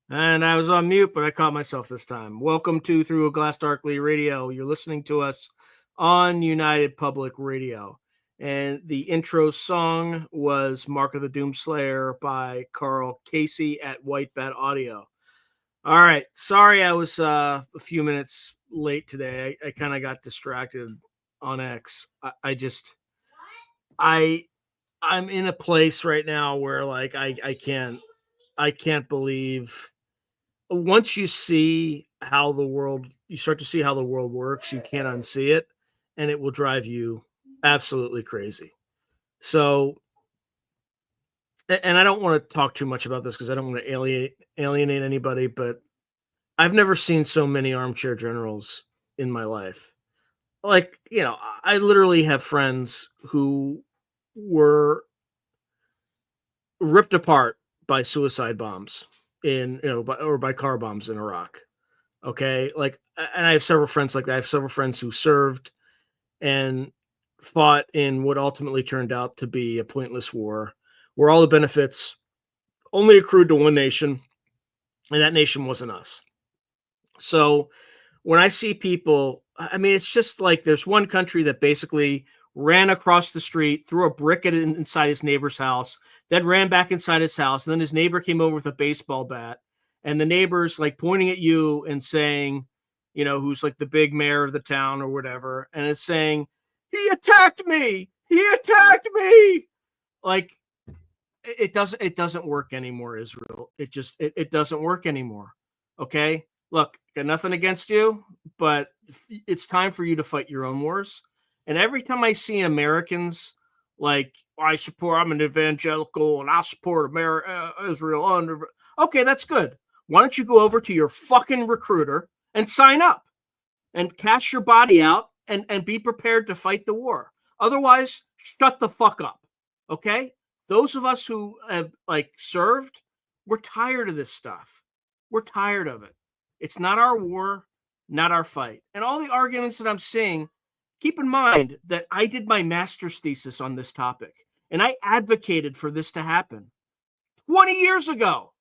And I was on mute, but I caught myself this time. Welcome to Through a Glass Darkly Radio. You're listening to us on United Public Radio. And the intro song was Mark of the Doomslayer by Carl Casey at White Bat Audio. All right. Sorry I was a few minutes late today. I kind of got distracted on X. I'm in a place right now where like I can't believe once you see how you start to see how the world works, you can't unsee it, and it will drive you absolutely crazy. So, and I don't want to talk too much about this because I don't want to alienate anybody, but I've never seen so many armchair generals in my life. Like, I literally have friends who were ripped apart by suicide bombs by car bombs in Iraq. Okay. Like, and I have several friends like that. I have several friends who served and fought in what ultimately turned out to be a pointless war where all the benefits only accrued to one nation, and that nation wasn't us. So when I see people, I mean, it's just like there's one country that basically ran across the street, threw a brick inside his neighbor's house, then ran back inside his house. And then his neighbor came over with a baseball bat, and the neighbor's like pointing at you and saying, who's like the big mayor of the town or whatever, and is saying, he attacked me. He attacked me. Like, it doesn't work anymore, Israel. It doesn't work anymore. Okay. Look, got nothing against you, but it's time for you to fight your own wars. And every time I see Americans like, I'm an evangelical and I support Israel. Okay, that's good. Why don't you go over to your fucking recruiter and sign up and cash your body out and be prepared to fight the war? Otherwise, shut the fuck up. Okay? Those of us who have served, we're tired of this stuff. We're tired of it. It's not our war, not our fight. And all the arguments that I'm seeing, keep in mind that I did my master's thesis on this topic, and I advocated for this to happen 20 years ago.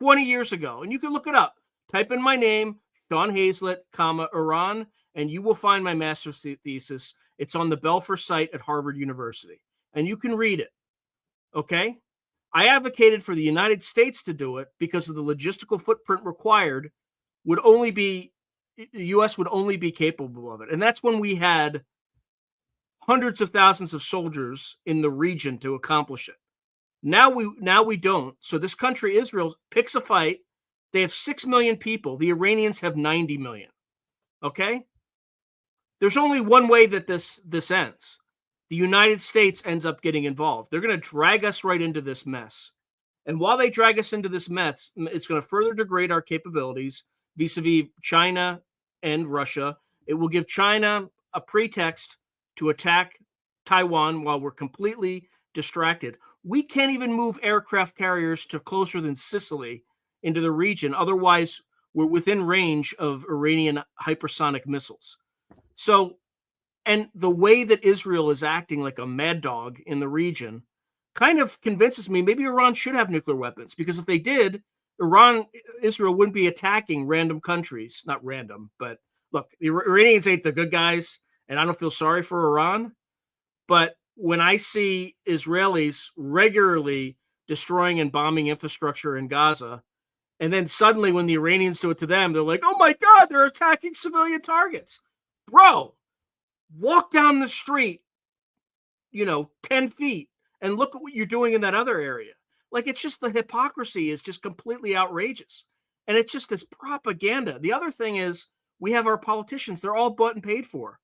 20 years ago. And you can look it up. Type in my name, Sean Hazlett, comma, Iran, and you will find my master's thesis. It's on the Belfer site at Harvard University. And you can read it. Okay? I advocated for the United States to do it because of the logistical footprint required would only be, the U.S. would only be capable of it. And that's when we had hundreds of thousands of soldiers in the region to accomplish it. Now we don't. So this country, Israel, picks a fight. They have 6 million people. The Iranians have 90 million. Okay? There's only one way that this ends. The United States ends up getting involved. They're going to drag us right into this mess. And while they drag us into this mess, it's going to further degrade our capabilities vis-a-vis China and Russia. It will give China a pretext to attack Taiwan while we're completely distracted. We can't even move aircraft carriers to closer than Sicily into the region. Otherwise, we're within range of Iranian hypersonic missiles. So, and the way that Israel is acting like a mad dog in the region kind of convinces me maybe Iran should have nuclear weapons, because if they did, Israel wouldn't be attacking random countries. Not random, but look, the Iranians ain't the good guys, and I don't feel sorry for Iran. But when I see Israelis regularly destroying and bombing infrastructure in Gaza, and then suddenly when the Iranians do it to them, they're like, oh my God, they're attacking civilian targets. Bro, walk down the street, 10 feet and look at what you're doing in that other area. Like, it's just, the hypocrisy is just completely outrageous. And it's just this propaganda. The other thing is, we have our politicians, they're all bought and paid for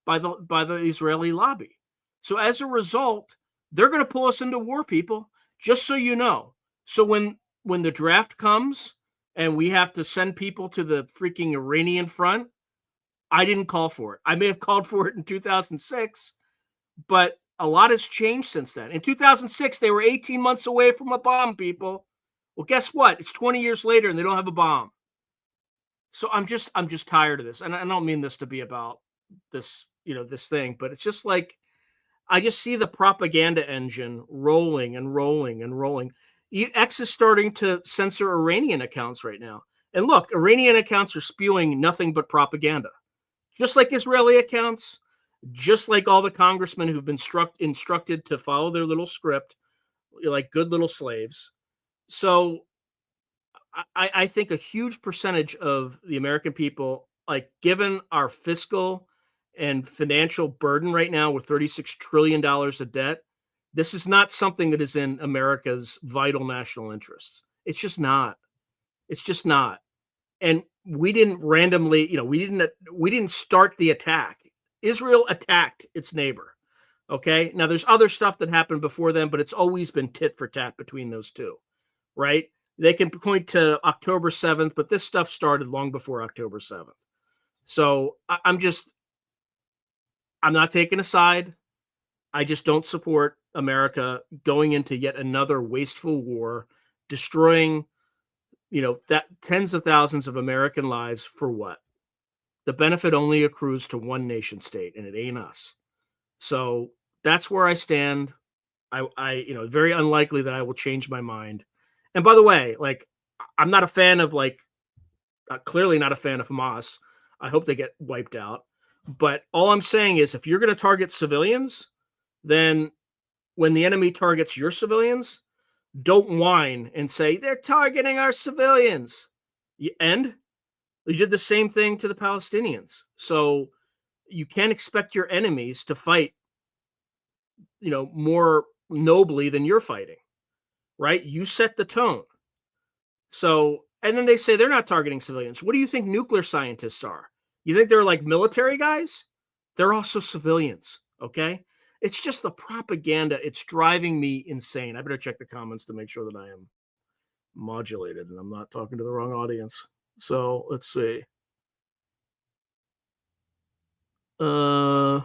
by the Israeli lobby. So as a result, they're going to pull us into war, people, just so you know. So when the draft comes and we have to send people to the freaking Iranian front, I didn't call for it. I may have called for it in 2006, but a lot has changed since then. In 2006, they were 18 months away from a bomb, people. Well, guess what? It's 20 years later and they don't have a bomb. So I'm just tired of this. And I don't mean this to be about this, this thing, but it's just like, I just see the propaganda engine rolling and rolling and rolling. X is starting to censor Iranian accounts right now. And look, Iranian accounts are spewing nothing but propaganda, just like Israeli accounts, just like all the congressmen who've been instructed to follow their little script, like good little slaves. So I think a huge percentage of the American people, like, given our fiscal and financial burden right now with $36 trillion of debt, this is not something that is in America's vital national interests. It's just not. It's just not. And we didn't randomly, we didn't start the attack. Israel attacked its neighbor. Okay. Now there's other stuff that happened before then, but it's always been tit for tat between those two, right? They can point to October 7th, but this stuff started long before October 7th. So I'm not taking a side. I just don't support America going into yet another wasteful war, destroying, that tens of thousands of American lives for what? The benefit only accrues to one nation state, and it ain't us. So that's where I stand. Very unlikely that I will change my mind. And by the way, like, I'm not a fan of, clearly not a fan of Hamas. I hope they get wiped out. But all I'm saying is, if you're going to target civilians, then when the enemy targets your civilians, don't whine and say, they're targeting our civilians. And you did the same thing to the Palestinians. So you can't expect your enemies to fight, more nobly than you're fighting, right? You set the tone. So, and then they say they're not targeting civilians. What do you think nuclear scientists are? You think they're like military guys? They're also civilians, okay? It's just the propaganda. It's driving me insane. I better check the comments to make sure that I am modulated and I'm not talking to the wrong audience. So let's see. All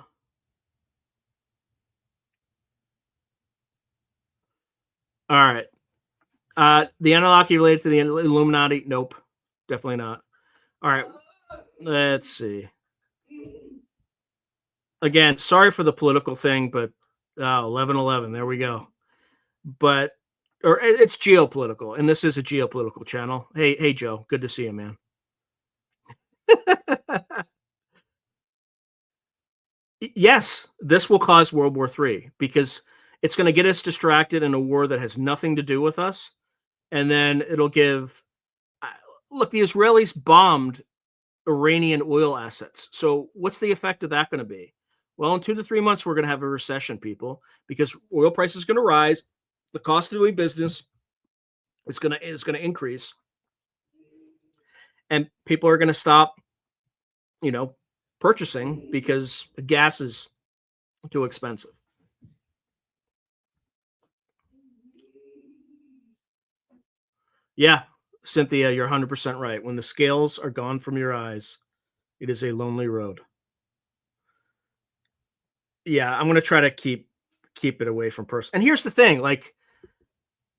right. The Annunaki related to the Illuminati? Nope. Definitely not. All right. Let's see. Again, sorry for the political thing, but 11/11, there we go. But it's geopolitical, and this is a geopolitical channel. Hey, Joe, good to see you, man. Yes, this will cause World War III because it's going to get us distracted in a war that has nothing to do with us, and then it'll give. Uh, Look, the Israelis bombed Iranian oil assets. So what's the effect of that going to be? Well, in 2 to 3 months, we're going to have a recession, people, because oil price is going to rise. The cost of doing business is going to increase, and people are going to stop, you know, purchasing because gas is too expensive. Yeah, Cynthia, you're 100% right. When the scales are gone from your eyes, it is a lonely road. Yeah, I'm going to try to keep it away from person. And here's the thing, like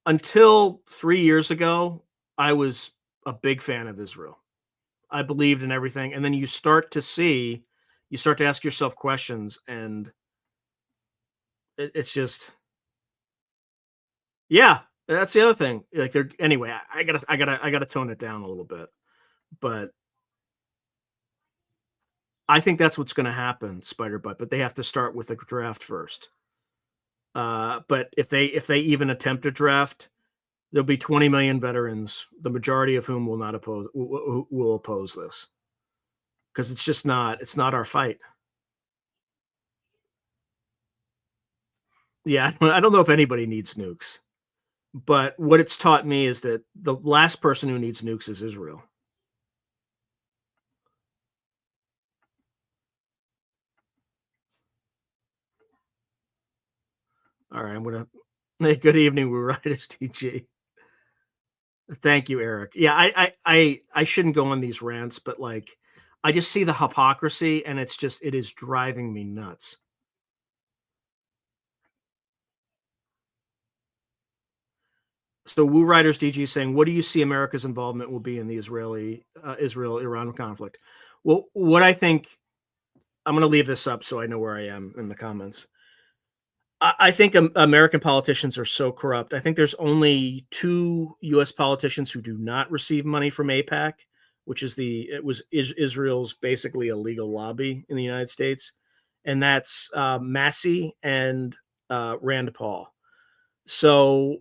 until 3 years ago, I was a big fan of Israel. I believed in everything, and then you start to ask yourself questions, and it's just yeah, that's the other thing. Like they're anyway. I gotta tone it down a little bit, but I think that's what's going to happen, Spider Butt. But they have to start with a draft first. But if they even attempt a draft, there'll be 20 million veterans, the majority of whom will not oppose will oppose this because it's not our fight. Yeah, I don't know if anybody needs nukes, but what it's taught me is that the last person who needs nukes is Israel. All right, I'm gonna. Hey, good evening, we Riders TG. Thank you, Eric. Yeah, I shouldn't go on these rants, but like, I just see the hypocrisy, and it is driving me nuts. So Woo Riders DG is saying, what do you see America's involvement will be in the Israel Iran conflict? Well, what I think I'm going to leave this up so I know where I am in the comments. I think American politicians are so corrupt. I think there's only two U.S. politicians who do not receive money from APAC, which is Israel's basically a legal lobby in the United States, and that's Massey and Rand Paul. So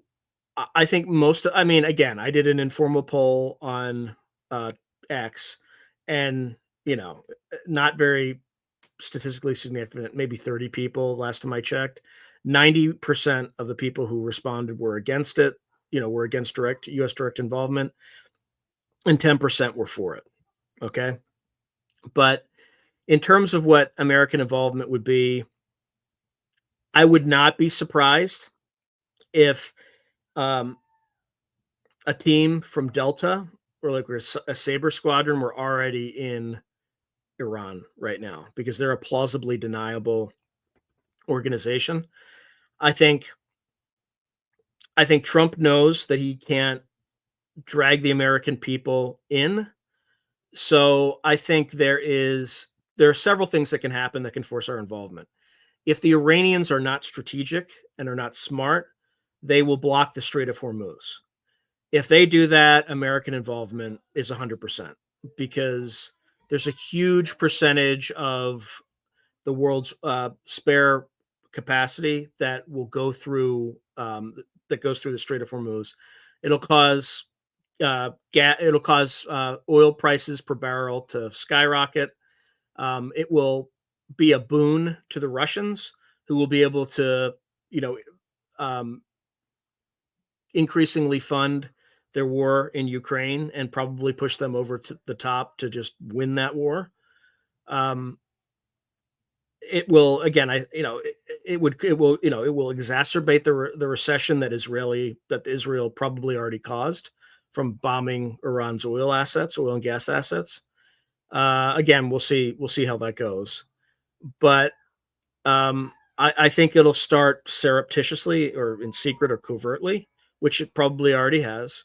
I think I mean, again, I did an informal poll on uh, X, and you know, not very statistically significant, maybe 30 people last time I checked. 90% of the people who responded were against it, were against direct US direct involvement, and 10% were for it. Okay. But in terms of what American involvement would be, I would not be surprised if um, a team from Delta or like a Saber squadron were already in Iran right now because they're a plausibly deniable organization. I think I think Trump knows that he can't drag the American people in. So I think there are several things that can happen that can force our involvement. If the Iranians are not strategic and are not smart, they will block the Strait of Hormuz. If they do that, American involvement is 100% because there's a huge percentage of the world's spare capacity that will go through that goes through the Strait of Hormuz. It'll cause oil prices per barrel to skyrocket. It will be a boon to the Russians, who will be able to, you know, um, increasingly fund their war in Ukraine and probably push them over to the top to just win that war. Um, it will again. It will exacerbate the recession that Israel probably already caused from bombing Iran's oil and gas assets. Again, we'll see how that goes, but I think it'll start surreptitiously or in secret or covertly, which it probably already has.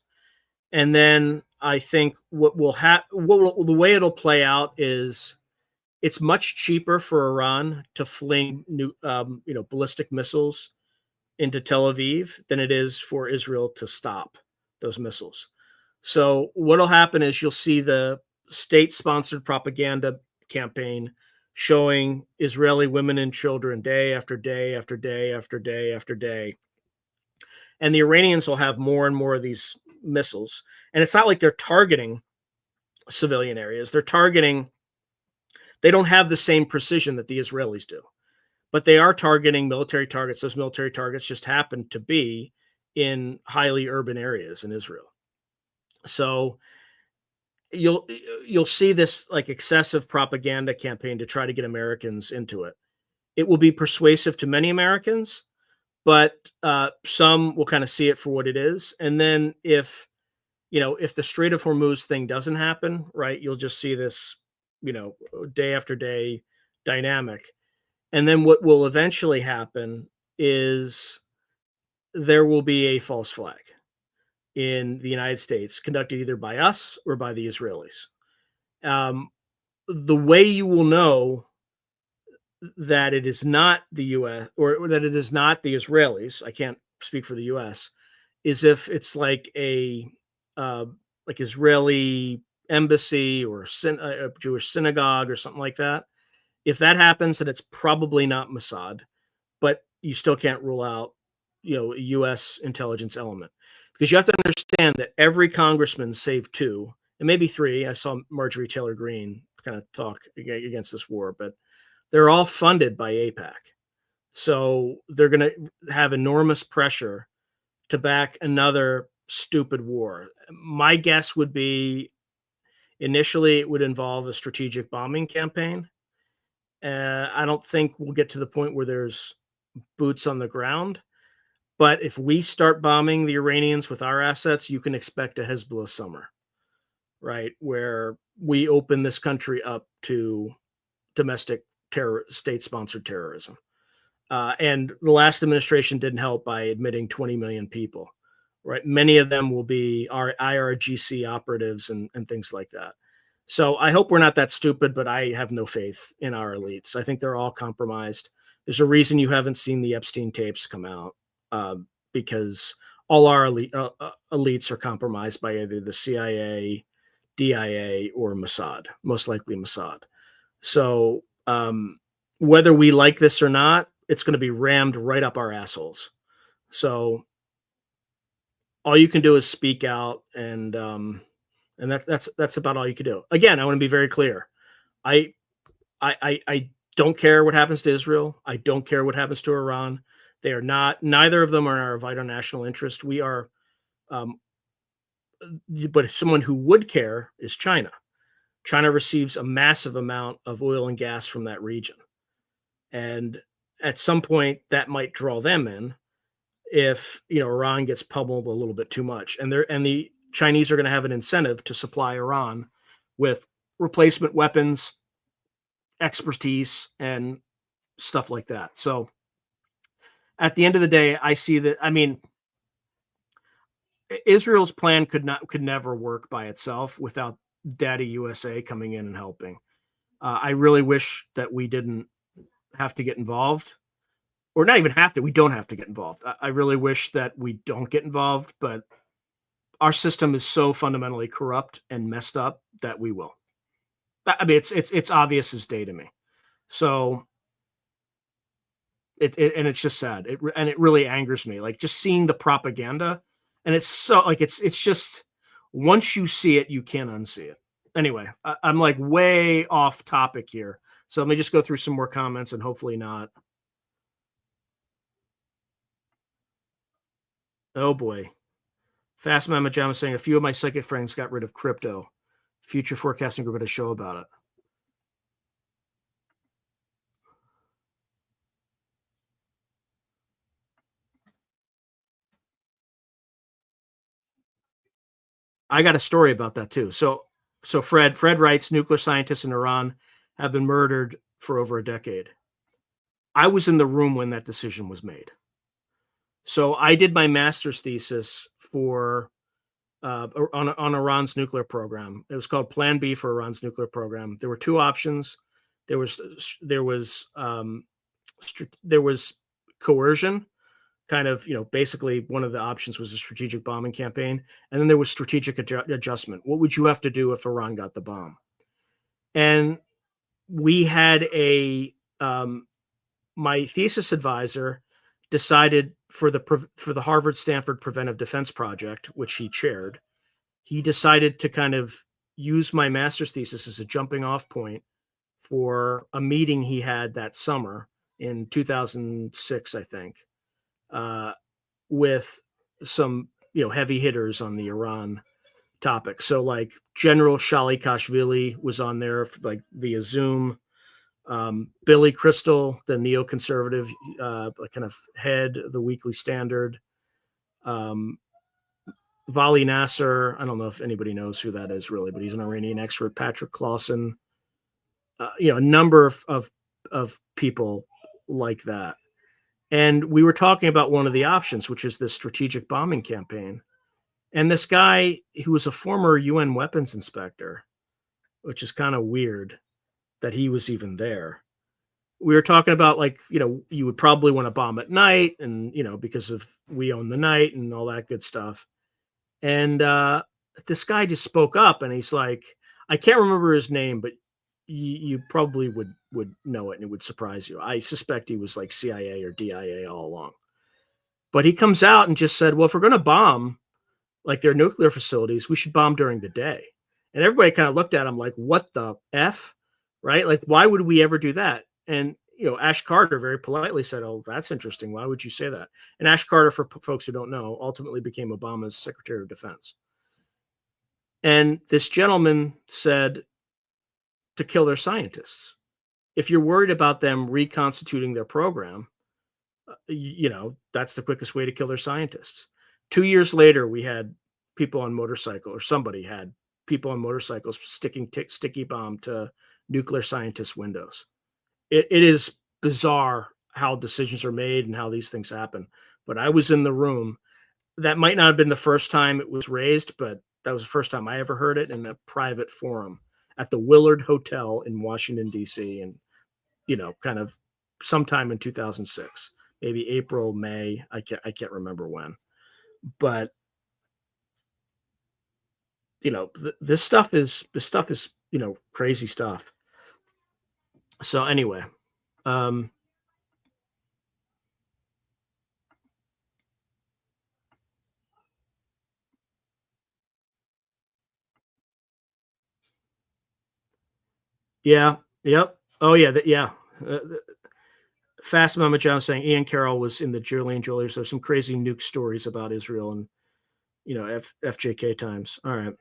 And then I think the way it'll play out is it's much cheaper for Iran to fling ballistic missiles into Tel Aviv than it is for Israel to stop those missiles. So what'll happen is you'll see the state-sponsored propaganda campaign showing Israeli women and children day after day after day after day after day. And the Iranians will have more and more of these missiles. And it's not like they're targeting civilian areas. They don't have the same precision that the Israelis do, but they are targeting military targets. Those military targets just happen to be in highly urban areas in Israel. So you'll see this like excessive propaganda campaign to try to get Americans into it. It will be persuasive to many Americans, but some will kind of see it for what it is. And then if the Strait of Hormuz thing doesn't happen, right, you'll just see this, day after day dynamic. And then what will eventually happen is there will be a false flag in the United States conducted either by us or by the Israelis. The way you will know that it is not the U.S. or that it is not the Israelis, I can't speak for the U.S., is if it's like a Israeli embassy or a Jewish synagogue or something like that. If that happens, then it's probably not Mossad, but you still can't rule out, a U.S. intelligence element, because you have to understand that every congressman, save two, and maybe three, I saw Marjorie Taylor Greene kind of talk against this war, but they're all funded by AIPAC. So they're going to have enormous pressure to back another stupid war. My guess would be initially it would involve a strategic bombing campaign. I don't think we'll get to the point where there's boots on the ground. But if we start bombing the Iranians with our assets, you can expect a Hezbollah summer, right? Where we open this country up to domestic terror, state-sponsored terrorism. And the last administration didn't help by admitting 20 million people, right? Many of them will be our IRGC operatives and things like that. So I hope we're not that stupid, but I have no faith in our elites. I think they're all compromised. There's a reason you haven't seen the Epstein tapes come out, because all our elites are compromised by either the CIA, DIA, or Mossad, most likely Mossad. So whether we like this or not, it's going to be rammed right up our assholes. So all you can do is speak out, and that's about all you can do. Again, I want to be very clear. I don't care what happens to Israel. I don't care what happens to Iran. They are not. Neither of them are in our vital national interest. We are, but someone who would care is China. China receives a massive amount of oil and gas from that region, and at some point that might draw them in if Iran gets pummeled a little bit too much, and the Chinese are going to have an incentive to supply Iran with replacement weapons, expertise, and stuff like that. So at the end of the day, I see that, Israel's plan could never work by itself without Daddy USA coming in and helping. I really wish that we didn't have to get involved, or not even have to. We don't have to get involved. I really wish that we don't get involved, but our system is so fundamentally corrupt and messed up that we will. It's obvious as day to me. So it's just sad. It really angers me. Like, just seeing the propaganda, and it's so like it's just, once you see it, you can't unsee it. Anyway, I'm like way off topic here. So let me just go through some more comments, and hopefully not. Oh boy. Fast Mama Jam is saying a few of my psychic friends got rid of crypto. Future Forecasting Group had a show about it. I got a story about that too. So Fred writes, nuclear scientists in Iran have been murdered for over a decade. I was in the room when that decision was made. So I did my master's thesis for on Iran's nuclear program. It was called Plan B for Iran's nuclear program. There were two options. There was there was um, there was coercion, kind of, basically one of the options was a strategic bombing campaign, and then there was strategic adjustment. What would you have to do if Iran got the bomb? And we had my thesis advisor decided for the Harvard Stanford Preventive Defense Project, which he chaired. He decided to kind of use my master's thesis as a jumping off point for a meeting he had that summer in 2006, I think, uh, with some heavy hitters on the Iran topic. So like General Shalikashvili was on there like via Zoom. Billy Crystal, the neoconservative kind of head of the Weekly Standard. Um, Vali Nasser, I don't know if anybody knows who that is really, but he's an Iranian expert. Patrick Clausen, a number of people like that. And we were talking about one of the options, which is this strategic bombing campaign. And this guy who was a former UN weapons inspector, which is kind of weird that he was even there. We were talking about like, you would probably want to bomb at night and, because of we own the night and all that good stuff. And this guy just spoke up and he's like, I can't remember his name, but you probably would know it and it would surprise you. I suspect he was like CIA or DIA all along. But he comes out and just said, well, if we're going to bomb like their nuclear facilities, we should bomb during the day. And everybody kind of looked at him like, what the F? Right? Like, why would we ever do that? And, Ash Carter very politely said, oh, that's interesting. Why would you say that? And Ash Carter, for folks who don't know, ultimately became Obama's Secretary of Defense. And this gentleman said to kill their scientists. If you're worried about them reconstituting their program, that's the quickest way to kill their scientists. 2 years later, we had people on motorcycle, or somebody had people on motorcycles sticking sticky bomb to nuclear scientists' windows. It is bizarre how decisions are made and how these things happen. But I was in the room. That might not have been the first time it was raised, but that was the first time I ever heard it in a private forum at the Willard Hotel in Washington, D.C. And, kind of sometime in 2006, maybe April, May. I can't remember when. But, this stuff is crazy stuff. So anyway, yeah, yep. Oh yeah, yeah. Fast Mama John saying Ian Carroll was in the Julian Julia. So some crazy nuke stories about Israel and FJK times. All right,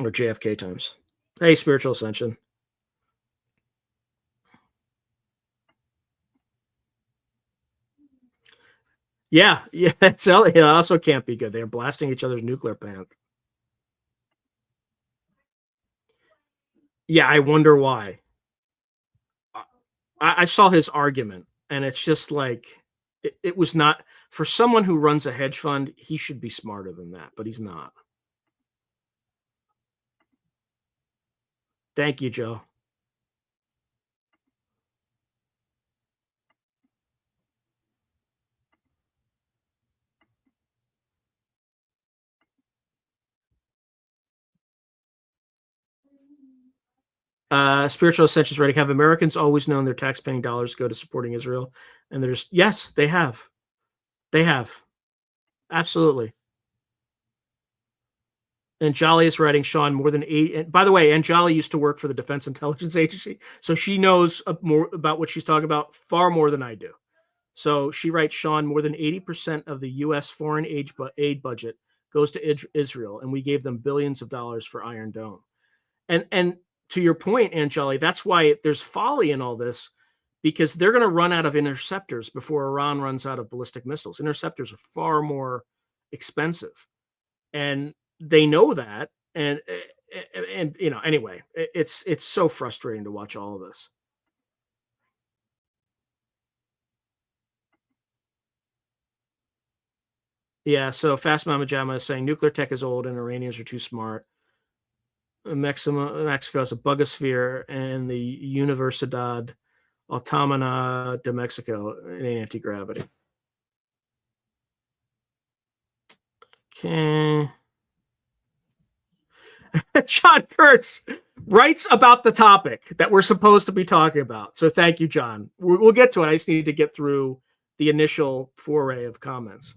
or JFK times. Hey, spiritual ascension. Yeah, it's it also can't be good. They're blasting each other's nuclear plants. Yeah, I wonder why. I saw his argument, and it's just like it was not for someone who runs a hedge fund. He should be smarter than that, but he's not. Thank you, Joe. Spiritual Ascension's writing, have Americans always known their tax-paying dollars go to supporting Israel? And there's yes, they have. They have. Absolutely. And Jolly is writing, Sean, more than 8. And by the way, and Jolly used to work for the Defense Intelligence Agency, so she knows more about what she's talking about, far more than I do. So she writes, Sean, more than 80% of the U.S. foreign aid budget goes to Israel, and we gave them billions of dollars for Iron Dome. And to your point, Angeli, that's why there's folly in all this, because they're going to run out of interceptors before Iran runs out of ballistic missiles. Interceptors are far more expensive, and they know that. And anyway, it's so frustrating to watch all of this. Yeah, so Fast Mama Jama is saying nuclear tech is old and Iranians are too smart. Mexico has a bugosphere, and the Universidad Autónoma de Mexico in anti-gravity. Okay. John Kurtz writes about the topic that we're supposed to be talking about. So thank you, John. We'll get to it. I just need to get through the initial foray of comments.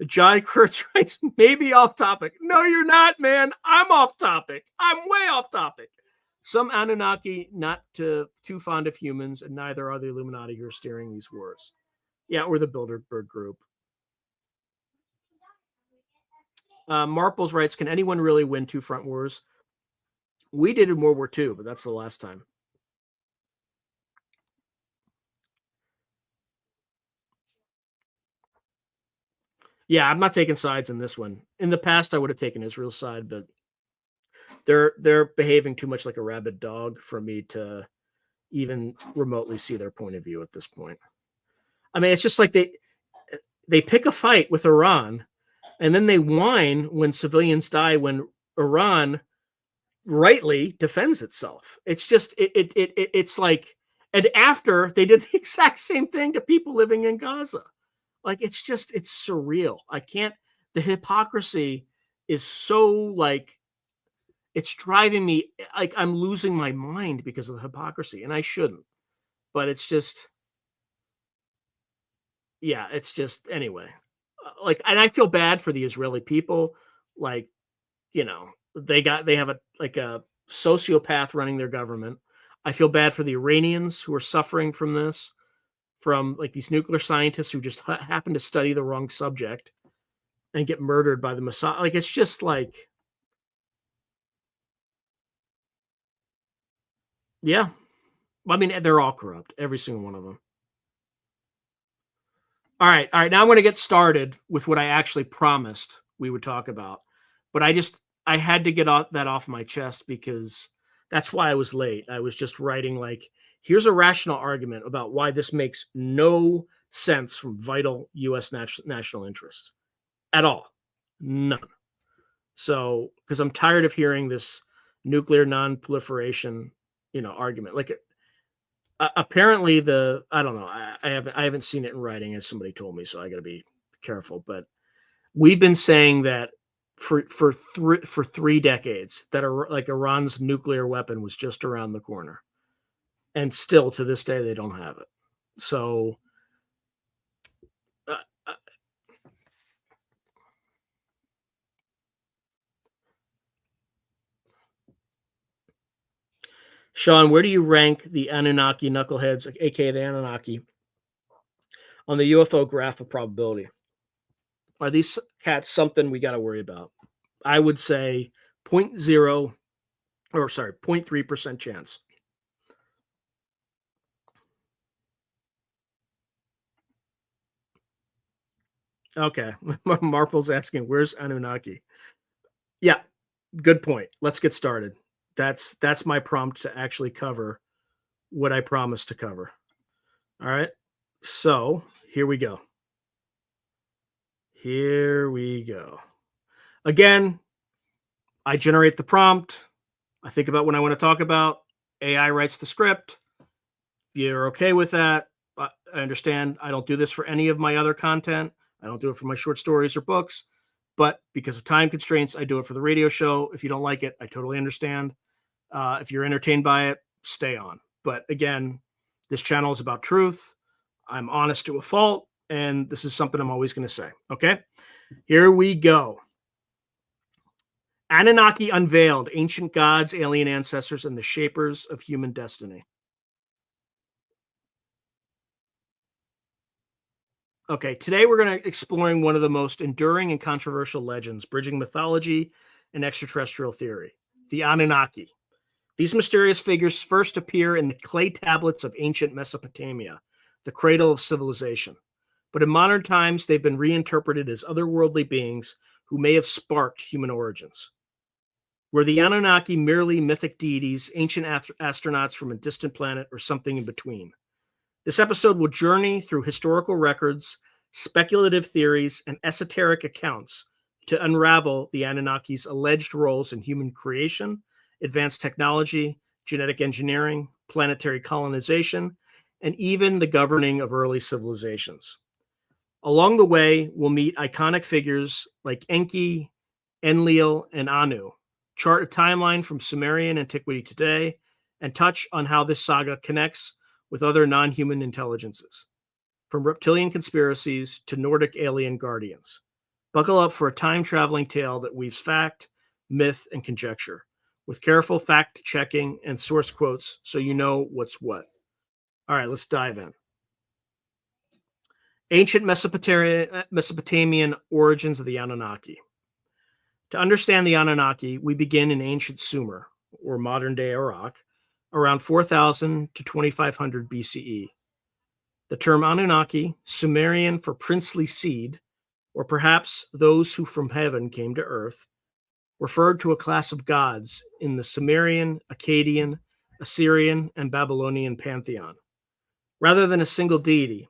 John Kurtz writes, maybe off topic. No, you're not, man. I'm off topic. I'm way off topic. Some Anunnaki not too fond of humans, and neither are the Illuminati who are steering these wars. Yeah, or the Bilderberg Group. Marples writes, can anyone really win two front wars? We did in World War II, but that's the last time. Yeah, I'm not taking sides in this one. In the past, I would have taken Israel's side, but they're behaving too much like a rabid dog for me to even remotely see their point of view at this point. I mean, it's just like they pick a fight with Iran, and then they whine when civilians die when Iran rightly defends itself. It's just it's like, and after they did the exact same thing to people living in Gaza. Like, it's surreal. I can't, the hypocrisy is so, like, it's driving me, like, I'm losing my mind because of the hypocrisy, and I shouldn't. But it's just, yeah, it's just, anyway. Like, and I feel bad for the Israeli people. Like, you know, they have a sociopath running their government. I feel bad for the Iranians who are suffering from this, from like these nuclear scientists who just happen to study the wrong subject and get murdered by the Mossad. Like, it's just like, yeah. I mean, they're all corrupt, every single one of them. All right. Now I'm going to get started with what I actually promised we would talk about. But I had to get that off my chest because that's why I was late. I was just writing, like, here's a rational argument about why this makes no sense from vital U.S. national interests at all. None. So, because I'm tired of hearing this nuclear non-proliferation, argument. Like, apparently I don't know. I haven't seen it in writing, as somebody told me, so I got to be careful. But we've been saying that for 3 decades that like Iran's nuclear weapon was just around the corner, and still to this day they don't have it. So Sean, where do you rank the Anunnaki knuckleheads, aka the Anunnaki, on the UFO graph of probability? Are these cats something we got to worry about? I would say 0.3% chance. Okay. Marple's asking, where's Anunnaki? Yeah, good point. Let's get started. That's my prompt to actually cover what I promised to cover. All right. So here we go. Again, I generate the prompt. I think about what I want to talk about. AI writes the script. If you're okay with that, I understand. I don't do this for any of my other content. I don't do it for my short stories or books. But because of time constraints, I do it for the radio show. If you don't like it, I totally understand. If you're entertained by it, stay on. But again, this channel is about truth. I'm honest to a fault, and this is something I'm always going to say. Okay, here we go. Anunnaki unveiled, ancient gods, alien ancestors, and the shapers of human destiny. Okay, today we're going to exploring one of the most enduring and controversial legends, bridging mythology and extraterrestrial theory, the Anunnaki. These mysterious figures first appear in the clay tablets of ancient Mesopotamia, the cradle of civilization. But in modern times, they've been reinterpreted as otherworldly beings who may have sparked human origins. Were the Anunnaki merely mythic deities, ancient astronauts from a distant planet, or something in between? This episode will journey through historical records, speculative theories, and esoteric accounts to unravel the Anunnaki's alleged roles in human creation, advanced technology, genetic engineering, planetary colonization, and even the governing of early civilizations. Along the way, we'll meet iconic figures like Enki, Enlil, and Anu, chart a timeline from Sumerian antiquity today, and touch on how this saga connects with other non-human intelligences, from reptilian conspiracies to Nordic alien guardians. Buckle up for a time-traveling tale that weaves fact, myth, and conjecture, with careful fact-checking and source quotes so you know what's what. All right, let's dive in. Ancient Mesopotamian origins of the Anunnaki. To understand the Anunnaki, we begin in ancient Sumer, or modern-day Iraq, around 4000 to 2500 BCE. The term Anunnaki, Sumerian for princely seed, or perhaps those who from heaven came to earth, referred to a class of gods in the Sumerian, Akkadian, Assyrian, and Babylonian pantheon. Rather than a single deity,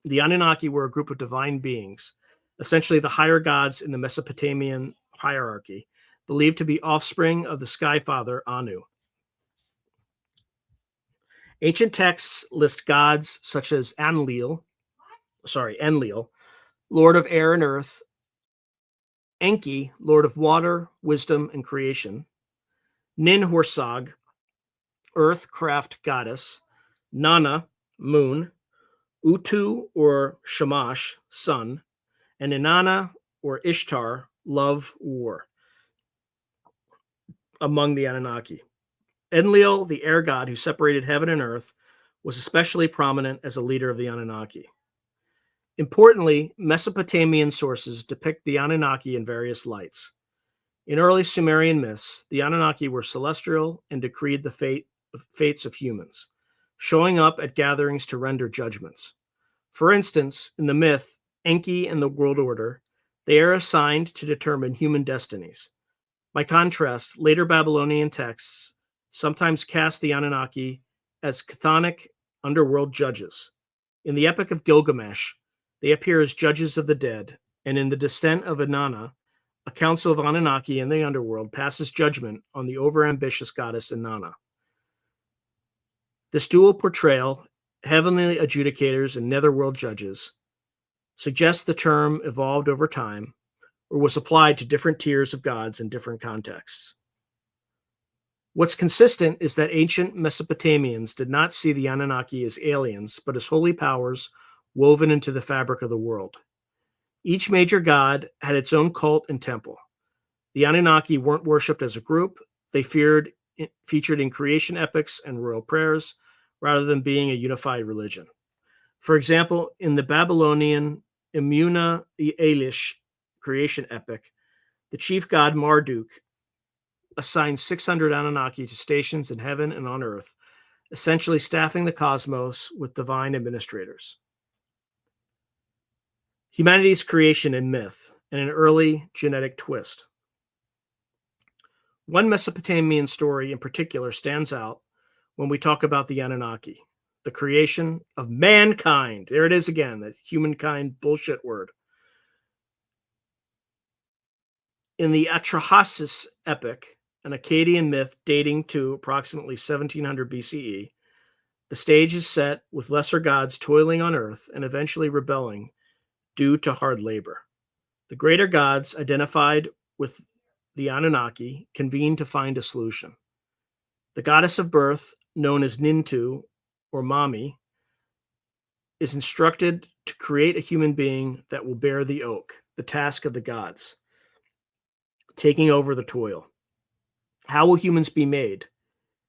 the Anunnaki were a group of divine beings, essentially the higher gods in the Mesopotamian hierarchy, believed to be offspring of the sky father Anu. Ancient texts list gods such as Enlil, Lord of air and earth, Enki, Lord of water, wisdom, and creation, Ninhursag, earth craft goddess, Nana, moon, Utu or Shamash, sun, and Inanna or Ishtar, love, war, among the Anunnaki. Enlil, the air god who separated heaven and earth, was especially prominent as a leader of the Anunnaki. Importantly, Mesopotamian sources depict the Anunnaki in various lights. In early Sumerian myths, the Anunnaki were celestial and decreed the fates of humans, showing up at gatherings to render judgments. For instance, in the myth Enki and the World Order, they are assigned to determine human destinies. By contrast, later Babylonian texts sometimes cast the Anunnaki as chthonic underworld judges. In the Epic of Gilgamesh, they appear as judges of the dead, and in the Descent of Inanna, a council of Anunnaki in the underworld passes judgment on the overambitious goddess Inanna. This dual portrayal, heavenly adjudicators and netherworld judges, suggests the term evolved over time or was applied to different tiers of gods in different contexts. What's consistent is that ancient Mesopotamians did not see the Anunnaki as aliens, but as holy powers woven into the fabric of the world. Each major god had its own cult and temple. The Anunnaki weren't worshipped as a group. They featured in creation epics and royal prayers, rather than being a unified religion. For example, in the Babylonian Imuna Elish creation epic, the chief god Marduk assigned 600 Anunnaki to stations in heaven and on earth, essentially staffing the cosmos with divine administrators. Humanity's creation in myth and an early genetic twist. One Mesopotamian story in particular stands out when we talk about the Anunnaki, the creation of mankind. There it is again, that humankind bullshit word. In the Atrahasis epic, an Akkadian myth dating to approximately 1700 BCE, the stage is set with lesser gods toiling on earth and eventually rebelling due to hard labor. The greater gods, identified with the Anunnaki, convene to find a solution. The goddess of birth, known as Nintu or Mami, is instructed to create a human being that will bear the oak, the task of the gods, taking over the toil. How will humans be made?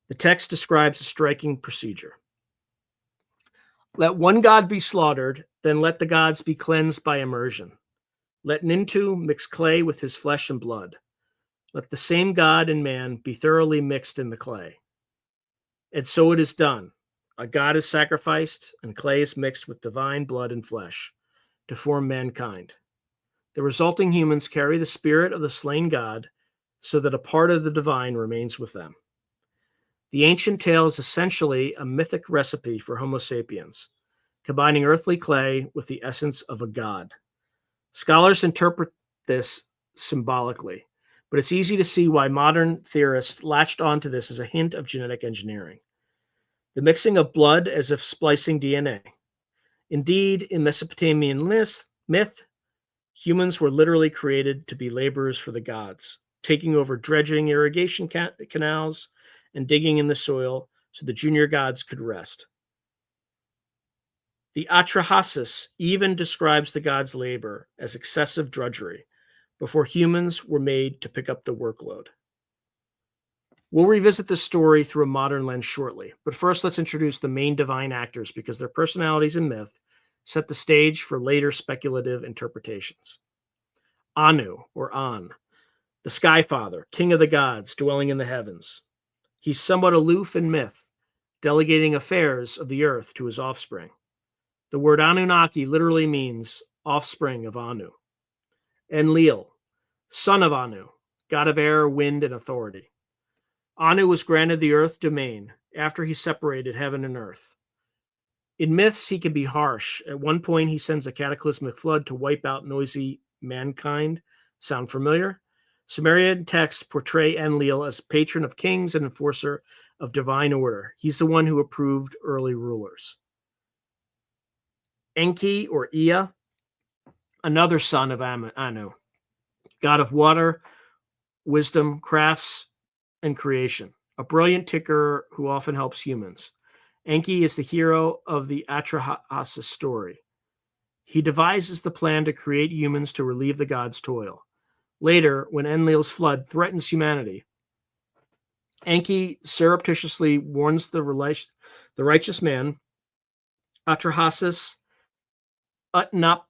The text describes a striking procedure. Let one god be slaughtered, then let the gods be cleansed by immersion. Let Nintu mix clay with his flesh and blood. Let the same god and man be thoroughly mixed in the clay. And so it is done. A god is sacrificed, and clay is mixed with divine blood and flesh to form mankind. The resulting humans carry the spirit of the slain god so that a part of the divine remains with them. The ancient tale is essentially a mythic recipe for Homo sapiens, combining earthly clay with the essence of a god. Scholars interpret this symbolically, but it's easy to see why modern theorists latched onto this as a hint of genetic engineering. The mixing of blood as if splicing DNA. Indeed, in Mesopotamian myth, humans were literally created to be laborers for the gods, taking over dredging irrigation canals and digging in the soil so the junior gods could rest. The Atrahasis even describes the gods' labor as excessive drudgery before humans were made to pick up the workload. We'll revisit this story through a modern lens shortly, but first let's introduce the main divine actors because their personalities in myth set the stage for later speculative interpretations. Anu, or An, the Sky Father, king of the gods, dwelling in the heavens. He's somewhat aloof in myth, delegating affairs of the earth to his offspring. The word Anunnaki literally means offspring of Anu. Enlil, son of Anu, god of air, wind, and authority. Anu was granted the earth domain after he separated heaven and earth. In myths, he can be harsh. At one point, he sends a cataclysmic flood to wipe out noisy mankind. Sound familiar? Sumerian texts portray Enlil as patron of kings and enforcer of divine order. He's the one who approved early rulers. Enki, or Ea, another son of Anu, god of water, wisdom, crafts, and creation, a brilliant tinkerer who often helps humans. Enki is the hero of the Atrahasis story. He devises the plan to create humans to relieve the gods' toil. Later, when Enlil's flood threatens humanity, Enki surreptitiously warns the righteous man, Atrahasis Utnapishtim,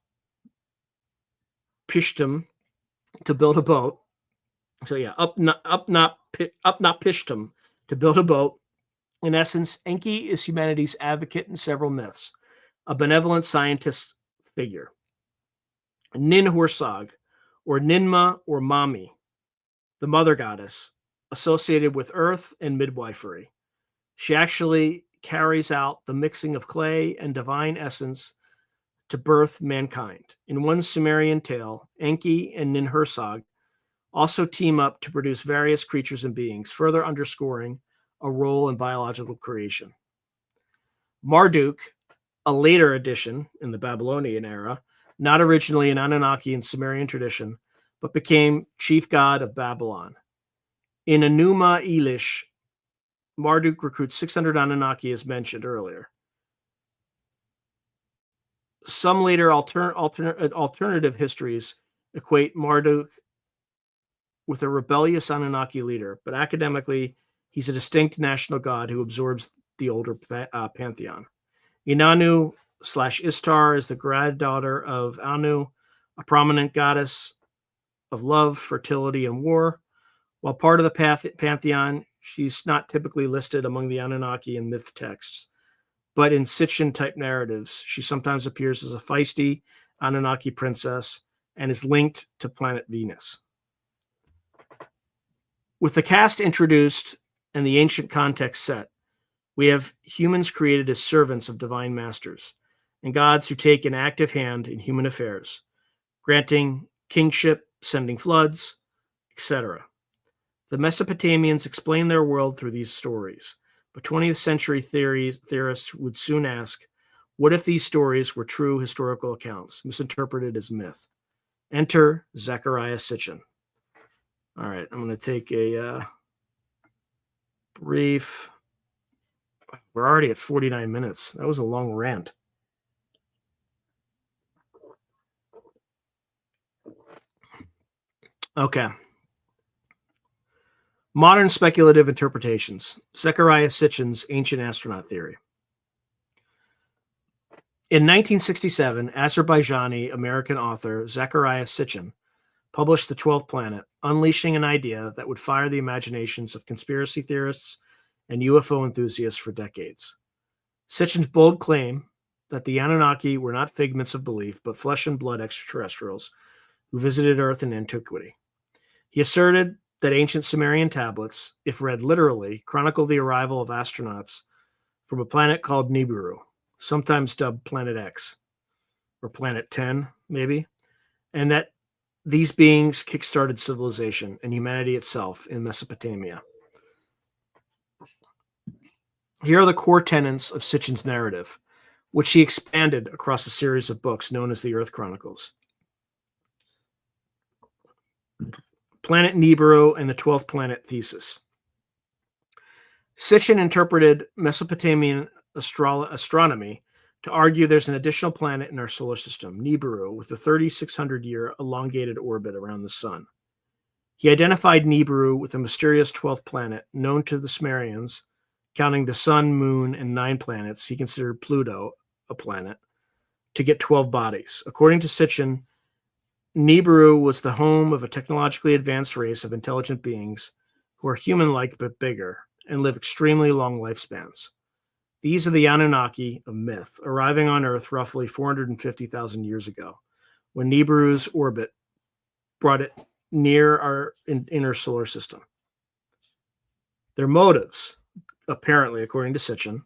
to build a boat. So yeah, Utnapishtim to build a boat. In essence, Enki is humanity's advocate in several myths, a benevolent scientist figure. Ninhursag, or Ninma, or Mami, the mother goddess, associated with earth and midwifery. She actually carries out the mixing of clay and divine essence to birth mankind. In one Sumerian tale, Enki and Ninhursag also team up to produce various creatures and beings, further underscoring a role in biological creation. Marduk, a later addition in the Babylonian era, not originally an Anunnaki in Sumerian tradition, but became chief god of Babylon. In Enuma Elish, Marduk recruits 600 Anunnaki as mentioned earlier. Some later alternative histories equate Marduk with a rebellious Anunnaki leader, but academically, he's a distinct national god who absorbs the older pantheon. Inannu/Ishtar is the granddaughter of Anu, a prominent goddess of love, fertility, and war. While part of the pantheon, she's not typically listed among the Anunnaki in myth texts, but in Sitchin type narratives, she sometimes appears as a feisty Anunnaki princess and is linked to planet Venus. With the cast introduced and the ancient context set, we have humans created as servants of divine masters and gods who take an active hand in human affairs, granting kingship, sending floods, etc. The Mesopotamians explain their world through these stories, but 20th century theorists would soon ask, what if these stories were true historical accounts, misinterpreted as myth? Enter Zecharia Sitchin. All right, I'm going to take a brief... We're already at 49 minutes. That was a long rant. Okay. Modern speculative interpretations. Zecharia Sitchin's ancient astronaut theory. In 1967, Azerbaijani-American author Zecharia Sitchin published The 12th Planet, unleashing an idea that would fire the imaginations of conspiracy theorists and UFO enthusiasts for decades. Sitchin's bold claim that the Anunnaki were not figments of belief, but flesh and blood extraterrestrials who visited Earth in antiquity. He asserted that ancient Sumerian tablets, if read literally, chronicle the arrival of astronauts from a planet called Nibiru, sometimes dubbed Planet X, or Planet 10, maybe, and that These beings kickstarted civilization and humanity itself in Mesopotamia. Here are the core tenets of Sitchin's narrative, which he expanded across a series of books known as the Earth Chronicles. Planet Nibiru and the 12th Planet Thesis. Sitchin interpreted Mesopotamian astronomy to argue there's an additional planet in our solar system, Nibiru, with a 3,600-year elongated orbit around the sun. He identified Nibiru with a mysterious 12th planet known to the Sumerians, counting the sun, moon, and 9 planets. He considered Pluto a planet, to get 12 bodies. According to Sitchin, Nibiru was the home of a technologically advanced race of intelligent beings who are human-like but bigger and live extremely long lifespans. These are the Anunnaki of myth, arriving on Earth roughly 450,000 years ago, when Nibiru's orbit brought it near our inner solar system. Their motives, apparently, according to Sitchin,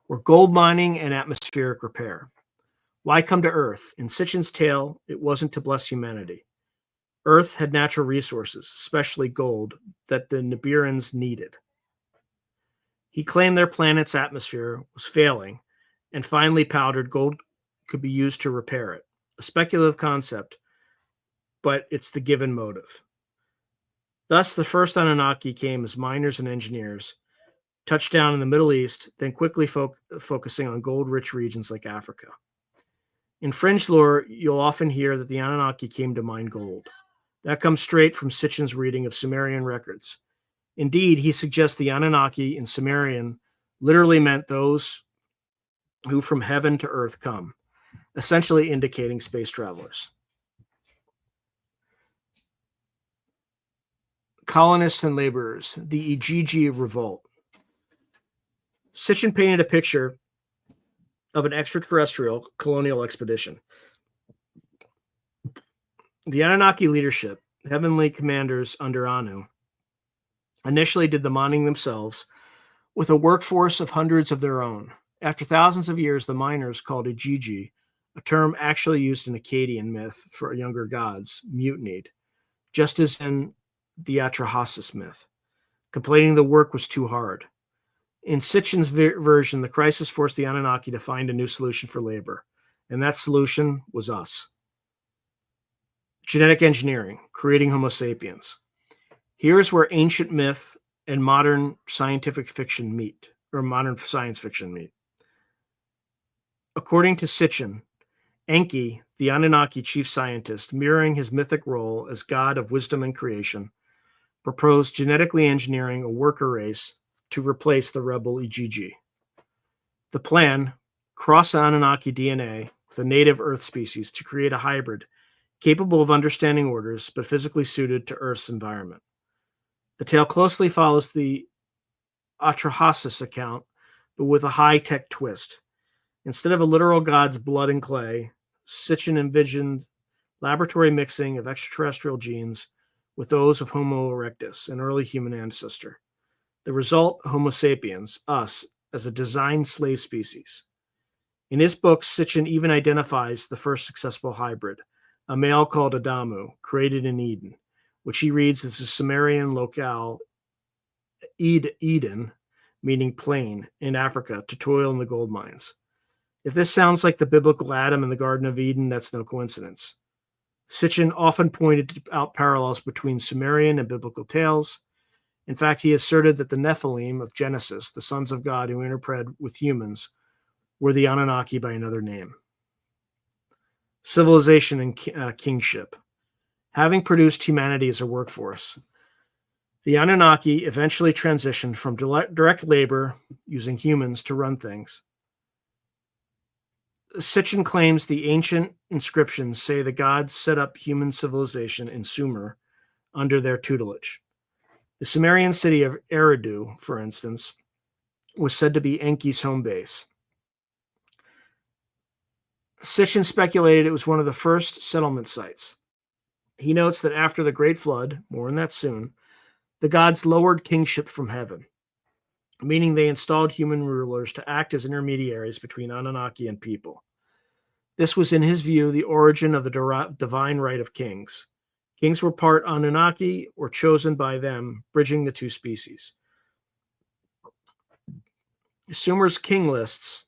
were gold mining and atmospheric repair. Why come to Earth? In Sitchin's tale, it wasn't to bless humanity. Earth had natural resources, especially gold, that the Nibiruans needed. He claimed their planet's atmosphere was failing, and finely powdered gold could be used to repair it. A speculative concept, but it's the given motive. Thus, the first Anunnaki came as miners and engineers, touched down in the Middle East, then quickly focusing on gold-rich regions like Africa. In fringe lore, you'll often hear that the Anunnaki came to mine gold. That comes straight from Sitchin's reading of Sumerian records. Indeed, he suggests the Anunnaki in Sumerian literally meant those who from heaven to earth come, essentially indicating space travelers. Colonists and laborers, the Ijiji revolt. Sitchin painted a picture of an extraterrestrial colonial expedition. The Anunnaki leadership, heavenly commanders under Anu, initially did the mining themselves with a workforce of hundreds of their own. After thousands of years, the miners, called Ijiji, a term actually used in Akkadian myth for younger gods, mutinied, just as in the Atrahasis myth, complaining the work was too hard. In Sitchin's version, the crisis forced the Anunnaki to find a new solution for labor, and that solution was us. Genetic engineering, creating Homo sapiens. Here's where ancient myth and modern scientific fiction meet, or modern science fiction meet. According to Sitchin, Enki, the Anunnaki chief scientist, mirroring his mythic role as god of wisdom and creation, proposed genetically engineering a worker race to replace the rebel Ijiji. The plan, cross Anunnaki DNA with a native Earth species to create a hybrid capable of understanding orders but physically suited to Earth's environment. The tale closely follows the Atrahasis account, but with a high-tech twist. Instead of a literal god's blood and clay, Sitchin envisioned laboratory mixing of extraterrestrial genes with those of Homo erectus, an early human ancestor. The result, Homo sapiens, us, as a designed slave species. In his books, Sitchin even identifies the first successful hybrid, a male called Adamu, created in Eden, which he reads as a Sumerian locale, Eden, meaning plain, in Africa, to toil in the gold mines. If this sounds like the biblical Adam in the Garden of Eden, that's no coincidence. Sitchin often pointed out parallels between Sumerian and biblical tales. In fact, he asserted that the Nephilim of Genesis, the sons of God who interbred with humans, were the Anunnaki by another name. Civilization and kingship. Having produced humanity as a workforce, the Anunnaki eventually transitioned from direct labor, using humans to run things. Sitchin claims the ancient inscriptions say the gods set up human civilization in Sumer under their tutelage. The Sumerian city of Eridu, for instance, was said to be Enki's home base. Sitchin speculated it was one of the first settlement sites. He notes that after the Great Flood, more on that soon, the gods lowered kingship from heaven, meaning they installed human rulers to act as intermediaries between Anunnaki and people. This was, in his view, the origin of the divine right of kings. Kings were part Anunnaki or chosen by them, bridging the two species. Sumer's king lists,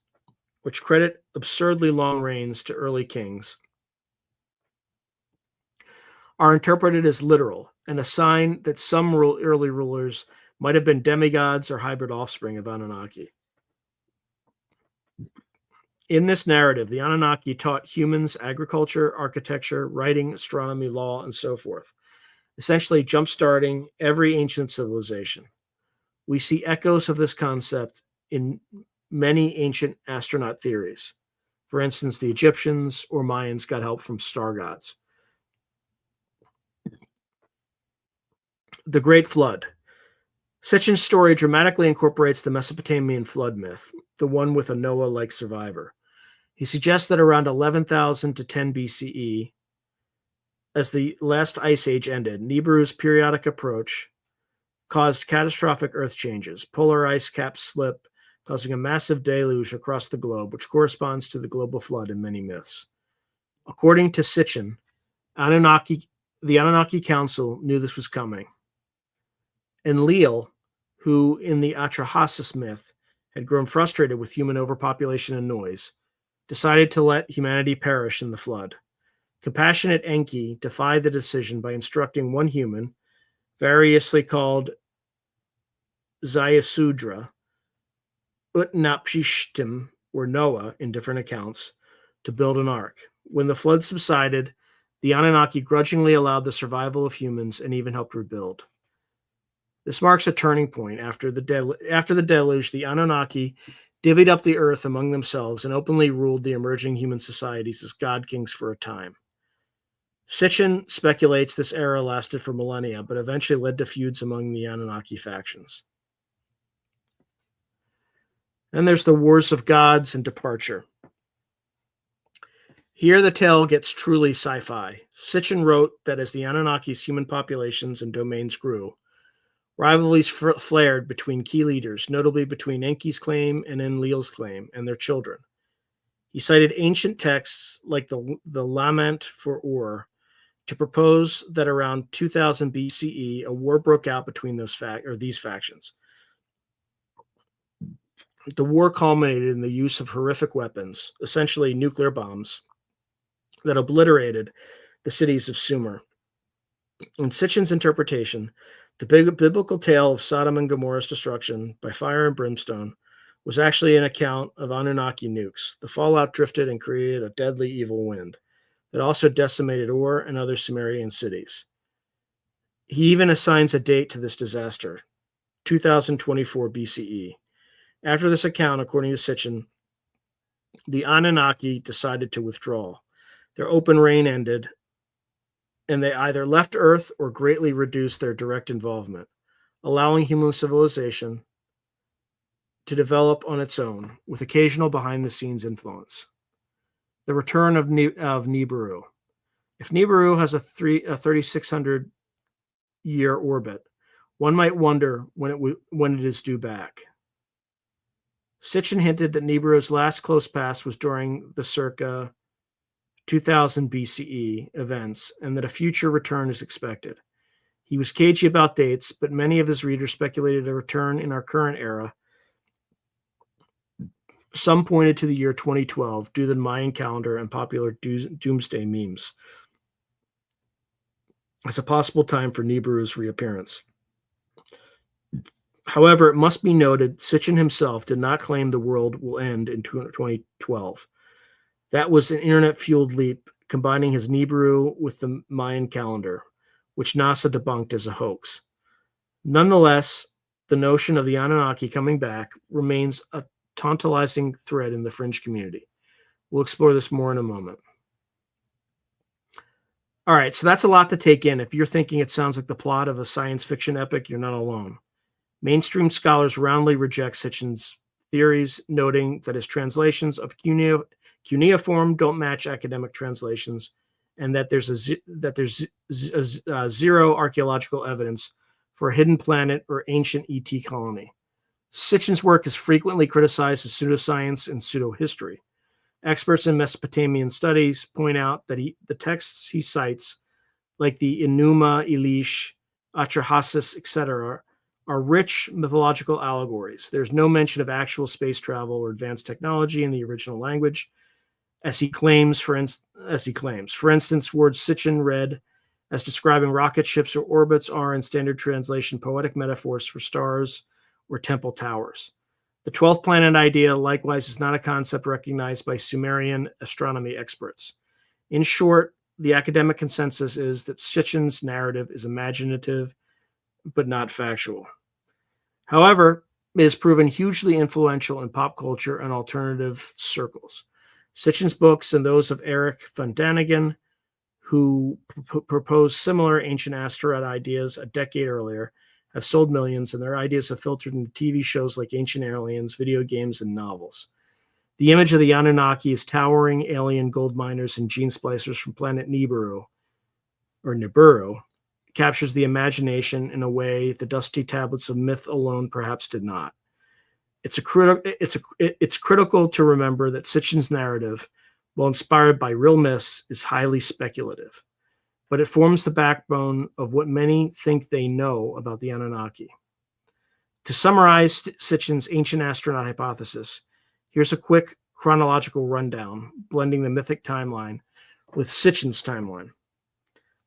which credit absurdly long reigns to early kings, are interpreted as literal and a sign that some early rulers might have been demigods or hybrid offspring of Anunnaki. In this narrative, the Anunnaki taught humans agriculture, architecture, writing, astronomy, law, and so forth, essentially jump-starting every ancient civilization. We see echoes of this concept in many ancient astronaut theories. For instance, the Egyptians or Mayans got help from star gods. The Great Flood. Sitchin's story dramatically incorporates the Mesopotamian flood myth, the one with a Noah-like survivor. He suggests that around 11,000 to 10 BCE, as the last ice age ended, Nibiru's periodic approach caused catastrophic earth changes. Polar ice caps slip, causing a massive deluge across the globe, which corresponds to the global flood in many myths. According to Sitchin, the Anunnaki Council knew this was coming. Enlil, who in the Atrahasis myth had grown frustrated with human overpopulation and noise, decided to let humanity perish in the flood. Compassionate Enki defied the decision by instructing one human, variously called Zayasudra, Utnapishtim, or Noah in different accounts, to build an ark. When the flood subsided, the Anunnaki grudgingly allowed the survival of humans and even helped rebuild. This marks a turning point. After the deluge, the Anunnaki divvied up the earth among themselves and openly ruled the emerging human societies as god kings for a time. Sitchin speculates this era lasted for millennia, but eventually led to feuds among the Anunnaki factions. Then there's the Wars of Gods and Departure. Here the tale gets truly sci-fi. Sitchin wrote that as the Anunnaki's human populations and domains grew, rivalries flared between key leaders, notably between Enki's claim and Enlil's claim and their children. He cited ancient texts like the Lament for Ur to propose that around 2000 BCE, a war broke out between these factions. The war culminated in the use of horrific weapons, essentially nuclear bombs, that obliterated the cities of Sumer. In Sitchin's interpretation, the biblical tale of Sodom and Gomorrah's destruction by fire and brimstone was actually an account of Anunnaki nukes. The fallout drifted and created a deadly evil wind that also decimated Ur and other Sumerian cities. He even assigns a date to this disaster, 2024 BCE. After this account, according to Sitchin, the Anunnaki decided to withdraw. Their open reign ended, and they either left Earth or greatly reduced their direct involvement, allowing human civilization to develop on its own, with occasional behind-the-scenes influence. The return of Nibiru. If Nibiru has a 3,600-year orbit, one might wonder when it is due back. Sitchin hinted that Nibiru's last close pass was during the circa 2000 BCE events, and that a future return is expected. He was cagey about dates, but many of his readers speculated a return in our current era. Some pointed to the year 2012 due to the Mayan calendar and popular doomsday memes as a possible time for Nibiru's reappearance. However, it must be noted, Sitchin himself did not claim the world will end in 2012. That was an internet-fueled leap, combining his Nibiru with the Mayan calendar, which NASA debunked as a hoax. Nonetheless, the notion of the Anunnaki coming back remains a tantalizing thread in the fringe community. We'll explore this more in a moment. All right, so that's a lot to take in. If you're thinking it sounds like the plot of a science fiction epic, you're not alone. Mainstream scholars roundly reject Sitchin's theories, noting that his translations of cuneiform don't match academic translations, and that there's zero archaeological evidence for a hidden planet or ancient ET colony. Sitchin's work is frequently criticized as pseudoscience and pseudohistory. Experts in Mesopotamian studies point out that the texts he cites like the Enuma Elish, Atrahasis, etc., are rich mythological allegories. There's no mention of actual space travel or advanced technology in the original language, as he claims. For instance, words Sitchin read as describing rocket ships or orbits are, in standard translation, poetic metaphors for stars or temple towers. The 12th planet idea, likewise, is not a concept recognized by Sumerian astronomy experts. In short, the academic consensus is that Sitchin's narrative is imaginative but not factual. However, it has proven hugely influential in pop culture and alternative circles. Sitchin's books and those of Eric von Daniken, who proposed similar ancient asteroid ideas a decade earlier, have sold millions, and their ideas have filtered into TV shows like Ancient Aliens, video games, and novels. The image of the Anunnaki as towering alien gold miners and gene splicers from planet Nibiru, captures the imagination in a way the dusty tablets of myth alone perhaps did not. It's critical to remember that Sitchin's narrative, while inspired by real myths, is highly speculative, but it forms the backbone of what many think they know about the Anunnaki. To summarize Sitchin's ancient astronaut hypothesis, here's a quick chronological rundown, blending the mythic timeline with Sitchin's timeline.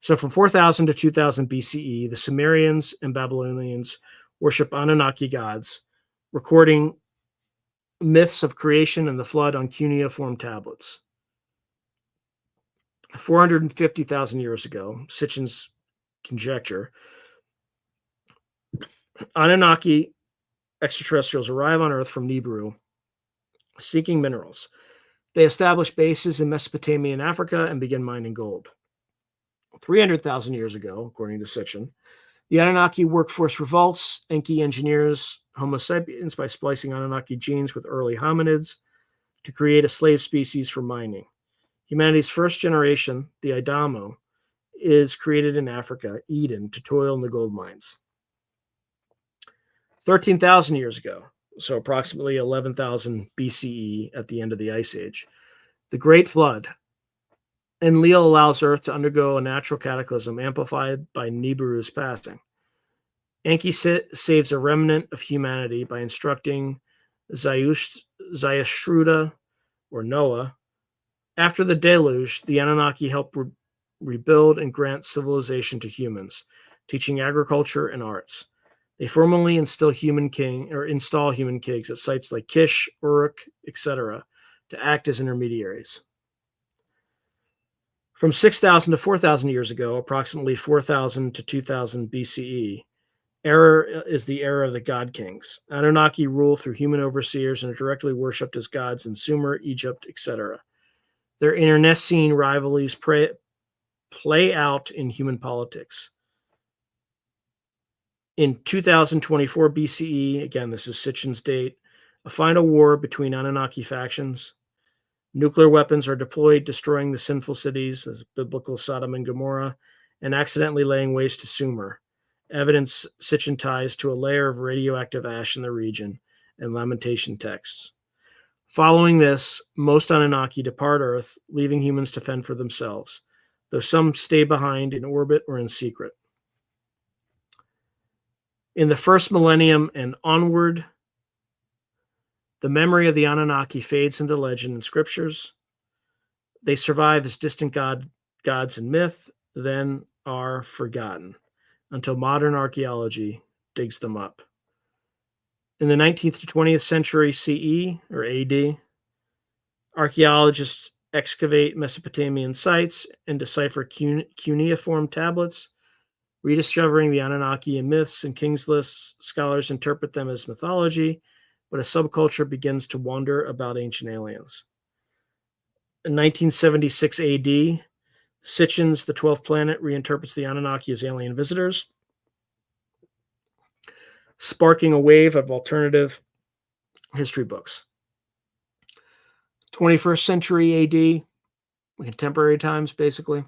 So from 4000 to 2000 BCE, the Sumerians and Babylonians worship Anunnaki gods, recording myths of creation and the flood on cuneiform tablets. 450,000 years ago, Sitchin's conjecture, Anunnaki extraterrestrials arrive on Earth from Nibiru, seeking minerals. They establish bases in Mesopotamia and Africa and begin mining gold. 300,000 years ago, according to Sitchin, the Anunnaki workforce revolts. Enki engineers Homo sapiens by splicing Anunnaki genes with early hominids to create a slave species for mining. Humanity's first generation, the Idamo, is created in Africa, Eden, to toil in the gold mines. 13,000 years ago, so approximately 11,000 BCE at the end of the Ice Age, the Great Flood. Enlil allows Earth to undergo a natural cataclysm amplified by Nibiru's passing. Enki saves a remnant of humanity by instructing Zayashruda, or Noah. After the deluge, the Anunnaki help rebuild and grant civilization to humans, teaching agriculture and arts. They formally install human kings at sites like Kish, Uruk, etc., to act as intermediaries. From 6,000 to 4,000 years ago, approximately 4,000 to 2,000 BCE, is the era of the god kings. Anunnaki rule through human overseers and are directly worshipped as gods in Sumer, Egypt, etc. Their internecine rivalries play out in human politics. In 2024 BCE, again, this is Sitchin's date, a final war between Anunnaki factions. Nuclear weapons are deployed, destroying the sinful cities, as biblical Sodom and Gomorrah, and accidentally laying waste to Sumer. Evidence Sitchin ties to a layer of radioactive ash in the region and lamentation texts. Following this, most Anunnaki depart Earth, leaving humans to fend for themselves, though some stay behind in orbit or in secret. In the first millennium and onward, the memory of the Anunnaki fades into legend and scriptures. They survive as distant gods in myth, then are forgotten until modern archaeology digs them up. In the 19th to 20th century CE, or AD, archaeologists excavate Mesopotamian sites and decipher cuneiform tablets, rediscovering the Anunnaki in myths and kings lists. Scholars interpret them as mythology, but a subculture begins to wonder about ancient aliens. In 1976 AD, Sitchin's The 12th Planet reinterprets the Anunnaki as alien visitors, sparking a wave of alternative history books. 21st century AD, contemporary times, basically.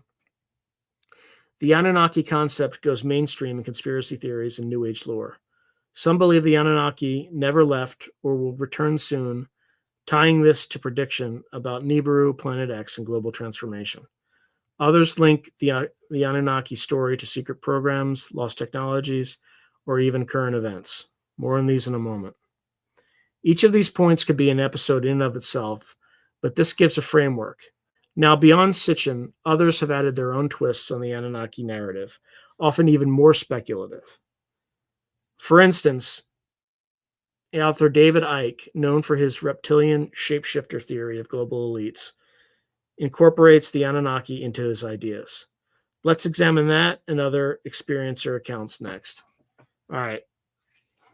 The Anunnaki concept goes mainstream in conspiracy theories and New Age lore. Some believe the Anunnaki never left or will return soon, tying this to prediction about Nibiru, Planet X, and global transformation. Others link the Anunnaki story to secret programs, lost technologies, or even current events. More on these in a moment. Each of these points could be an episode in and of itself, but this gives a framework. Now, beyond Sitchin, others have added their own twists on the Anunnaki narrative, often even more speculative. For instance, author David Icke, known for his reptilian shapeshifter theory of global elites, incorporates the Anunnaki into his ideas. Let's examine that and other experiencer accounts next. All right,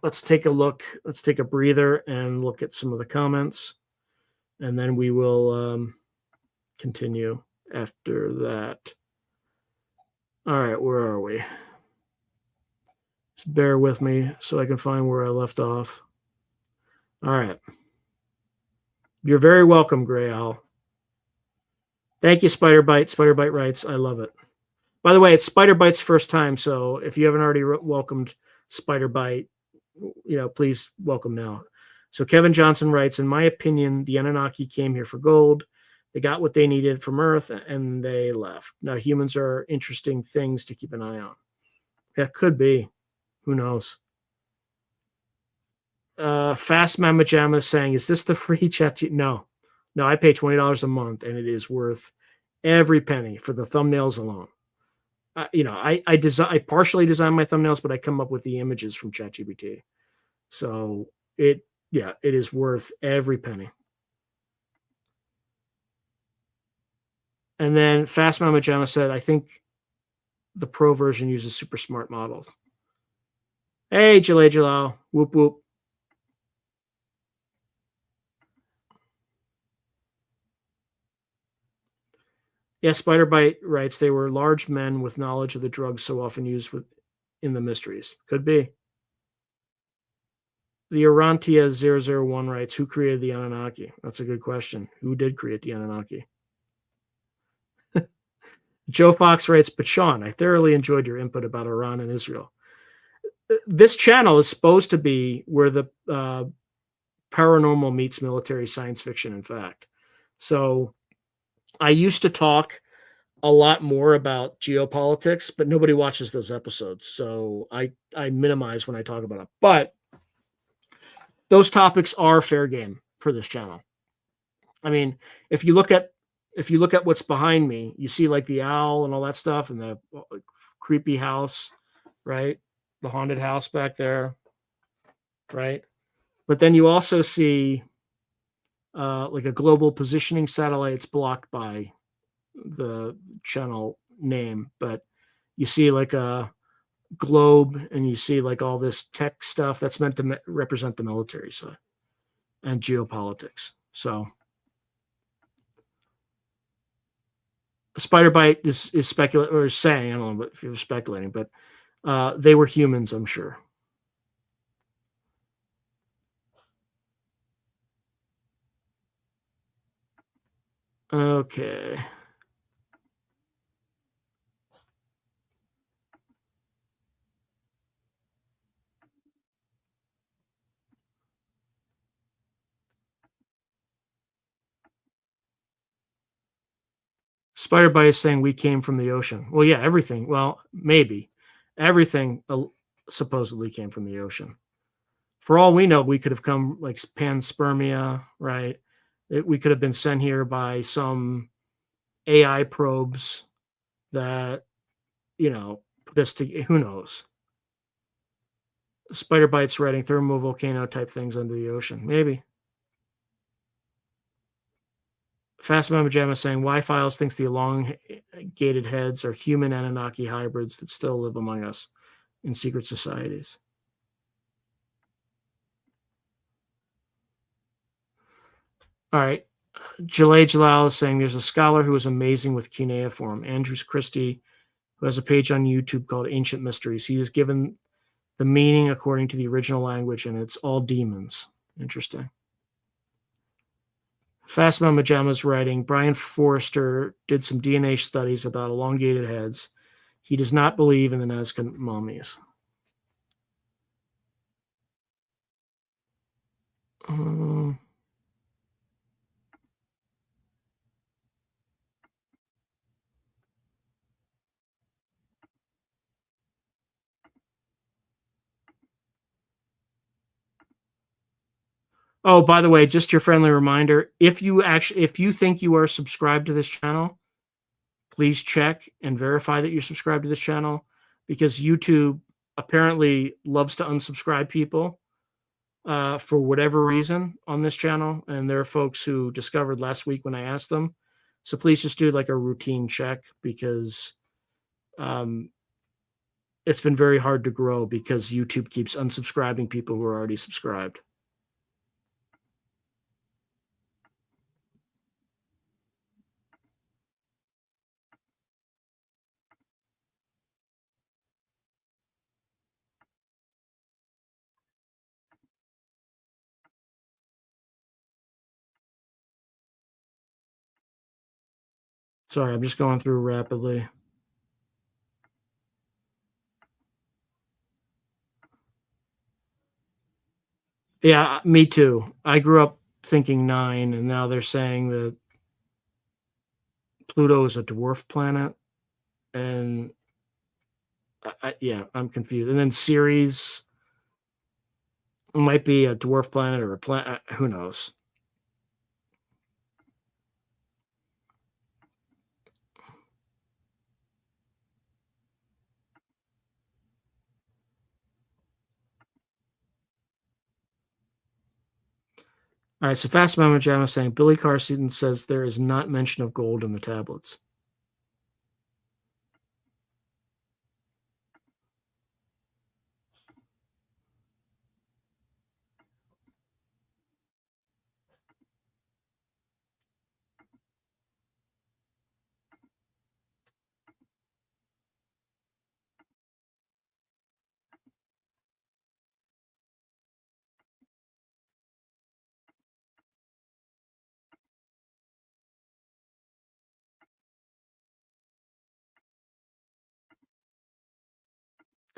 let's take a look. Let's take a breather and look at some of the comments, and then we will continue after that. All right, where are we? Just bear with me so I can find where I left off. All right. You're very welcome, Gray Owl. Thank you, Spiderbite. Spiderbite writes, I love it. By the way, it's Spiderbite's first time, so if you haven't already welcomed Spiderbite, please welcome now. So Kevin Johnson writes, in my opinion, the Anunnaki came here for gold. They got what they needed from Earth, and they left. Now, humans are interesting things to keep an eye on. Yeah, could be. Who knows? Fast Mama Jamma is saying, is this the free chat? No, I pay $20 a month, and it is worth every penny for the thumbnails alone. I partially design my thumbnails, but I come up with the images from ChatGPT. So it is worth every penny. And then Fast Mama Jamma said, I think the pro version uses super smart models. Hey, Jalay Jalal. Whoop, whoop. Yeah, Spiderbite writes, they were large men with knowledge of the drugs so often used in the mysteries. Could be. The Orantia001 writes, who created the Anunnaki? That's a good question. Who did create the Anunnaki? Joe Fox writes, but Sean, I thoroughly enjoyed your input about Iran and Israel. This channel is supposed to be where the paranormal meets military science fiction, in fact. So I used to talk a lot more about geopolitics, but nobody watches those episodes. So I minimize when I talk about it. But those topics are fair game for this channel. I mean, if you look at what's behind me, you see like the owl and all that stuff and the creepy house, right? The haunted house back there, right? But then you also see like a global positioning satellite. It's blocked by the channel name, but you see like a globe and you see like all this tech stuff that's meant to represent the military side and geopolitics. So Spiderbite is speculating or saying, I don't know if you're speculating, but they were humans, I'm sure. Okay. Spiderbite is saying we came from the ocean. Well, yeah, everything. Well, maybe everything supposedly came from the ocean. For all we know, we could have come like panspermia, right? We could have been sent here by some AI probes that, put us to, who knows? Spiderbite's writing thermovolcano type things under the ocean. Maybe. Fast Mama Jamma saying Y-Files thinks the elongated heads are human Anunnaki hybrids that still live among us in secret societies. All right. Jalay Jalal is saying there's a scholar who is amazing with cuneiform, Andrews Christie, who has a page on YouTube called Ancient Mysteries. He has given the meaning according to the original language, and it's all demons. Interesting. Fast Mama Jamma's writing, Brian Forrester did some DNA studies about elongated heads. He does not believe in the Nazca mummies. Oh, by the way, just your friendly reminder, if you think you are subscribed to this channel, please check and verify that you're subscribed to this channel, because YouTube apparently loves to unsubscribe people for whatever reason on this channel. And there are folks who discovered last week when I asked them. So please just do like a routine check, because um, it's been very hard to grow because YouTube keeps unsubscribing people who are already subscribed. Sorry, I'm just going through rapidly. Yeah, me too. I grew up thinking 9, and now they're saying that Pluto is a dwarf planet, and yeah, I'm confused. And then Ceres might be a dwarf planet or a planet. Who knows? All right, so Fast Mama Jam is saying Billy Carson says there is not mention of gold in the tablets.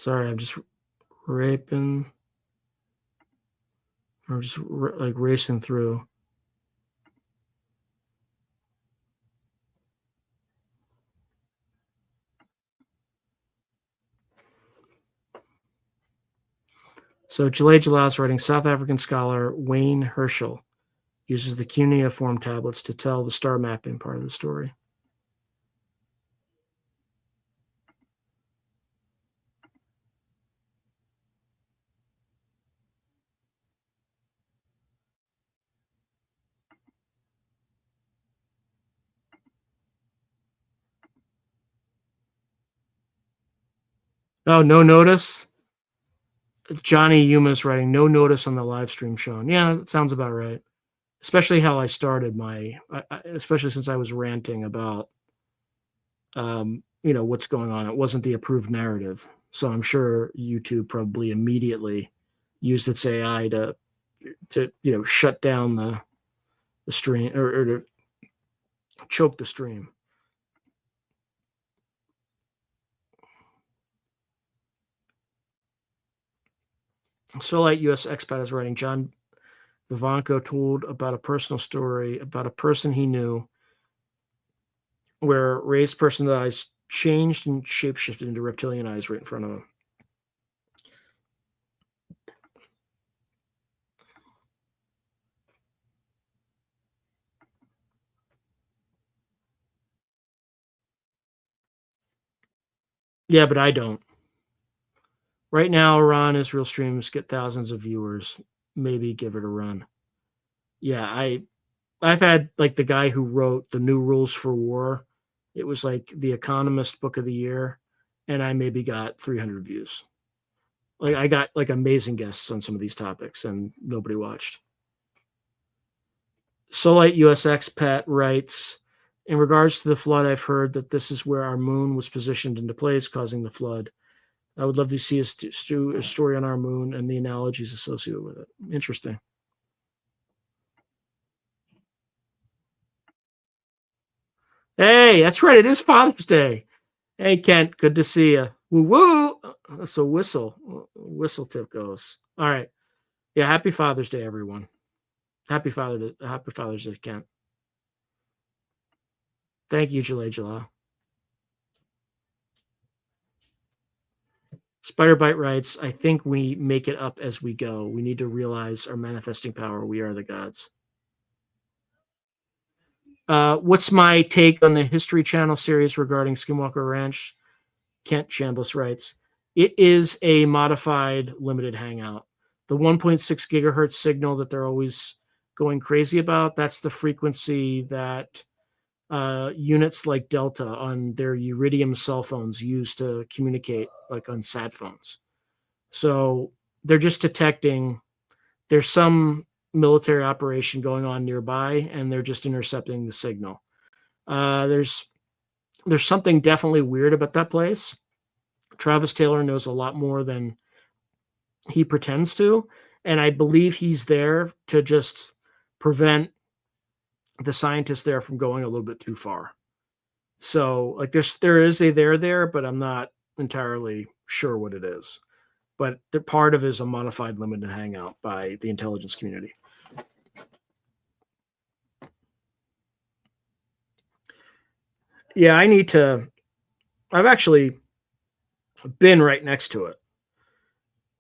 Sorry, I'm just raping. Or just like racing through. So Jalay Jalaz writing, South African scholar Wayne Herschel uses the cuneiform tablets to tell the star mapping part of the story. Oh, no notice? Johnny Yuma's writing, no notice on the live stream, Sean. Yeah, that sounds about right. Especially how I started especially since I was ranting about, what's going on. It wasn't the approved narrative. So I'm sure YouTube probably immediately used its AI to shut down the stream, or to choke the stream. Solite US expat is writing, John Vivanco told about a personal story about a person he knew where raised person eyes changed and shapeshifted into reptilian eyes right in front of him. Yeah, but I don't. Right now, Iran Israel streams get thousands of viewers. Maybe give it a run. Yeah, I've had like the guy who wrote the New Rules for War. It was like the Economist book of the year, and I maybe got 300 views. Like I got like amazing guests on some of these topics, and nobody watched. Solite US expat writes, in regards to the flood, I've heard that this is where our moon was positioned into place, causing the flood. I would love to see a story on our moon and the analogies associated with it. Interesting. Hey, that's right. It is Father's Day. Hey, Kent, good to see you. Woo woo. That's a whistle tip goes. All right. Yeah. Happy Father's Day, everyone. Happy Father's Day, Kent. Thank you, Jalay Jalal. Spider Bite writes, I think we make it up as we go. We need to realize our manifesting power. We are the gods. What's my take on the History Channel series regarding Skinwalker Ranch? Kent Chambliss writes, it is a modified limited hangout. The 1.6 gigahertz signal that they're always going crazy about, that's the frequency that units like Delta on their Iridium cell phones use to communicate, like on sat phones. So they're just detecting there's some military operation going on nearby, and they're just intercepting the signal. There's something definitely weird about that place. Travis Taylor knows a lot more than he pretends to, and I believe he's there to just prevent the scientists there from going a little bit too far. So, like, there is a there, but I'm not entirely sure what it is. But the part of it is a modified limited hangout by the intelligence community. Yeah, I've actually been right next to it.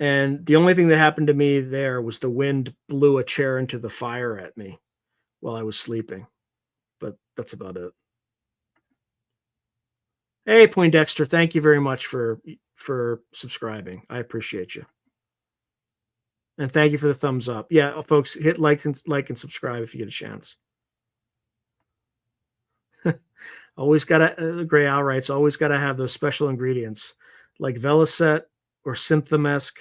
And the only thing that happened to me there was the wind blew a chair into the fire at me while I was sleeping. But that's about it. Hey, Poindexter, thank you very much for subscribing. I appreciate you. And thank you for the thumbs up. Yeah, folks, hit like and subscribe if you get a chance. Always gotta Gray Owl writes, always gotta have those special ingredients like Velicet or Synthamesque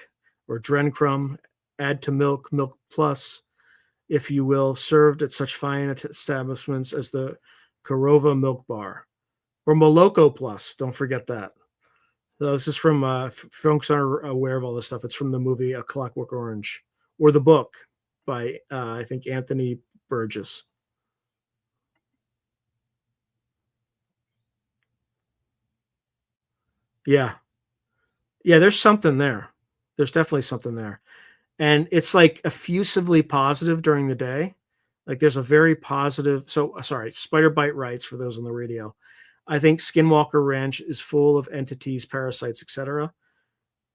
or Drencrum. Add to milk plus, if you will, served at such fine establishments as the Korova Milk Bar or Moloko Plus. Don't forget that. So this is from folks aren't aware of all this stuff. It's from the movie A Clockwork Orange or the book by I think Anthony Burgess. Yeah. Yeah, there's something there. There's definitely something there. And it's like effusively positive during the day. Like there's a very positive. So sorry, Spider Bite writes for those on the radio. I think Skinwalker Ranch is full of entities, parasites, etc.,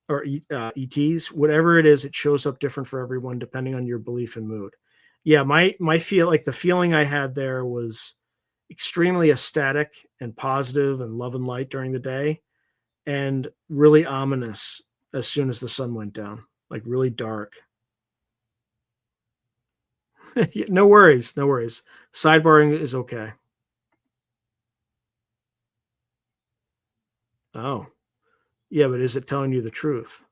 or ETs. Whatever it is, it shows up different for everyone depending on your belief and mood. Yeah, my the feeling I had there was extremely ecstatic and positive and love and light during the day, and really ominous as soon as the sun went down, like really dark. No worries, no worries. Sidebarring is okay. Oh, yeah, but is it telling you the truth?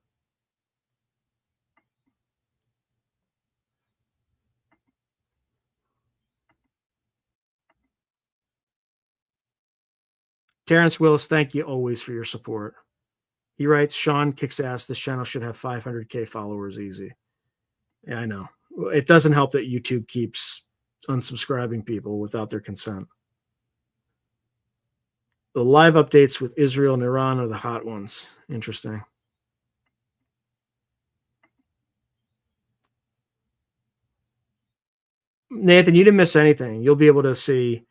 Terrence Willis, thank you always for your support. He writes, Sean kicks ass. This channel should have 500K followers easy. Yeah, I know. It doesn't help that YouTube keeps unsubscribing people without their consent. The live updates with Israel and Iran are the hot ones. Interesting. Nathan, you didn't miss anything. You'll be able to see.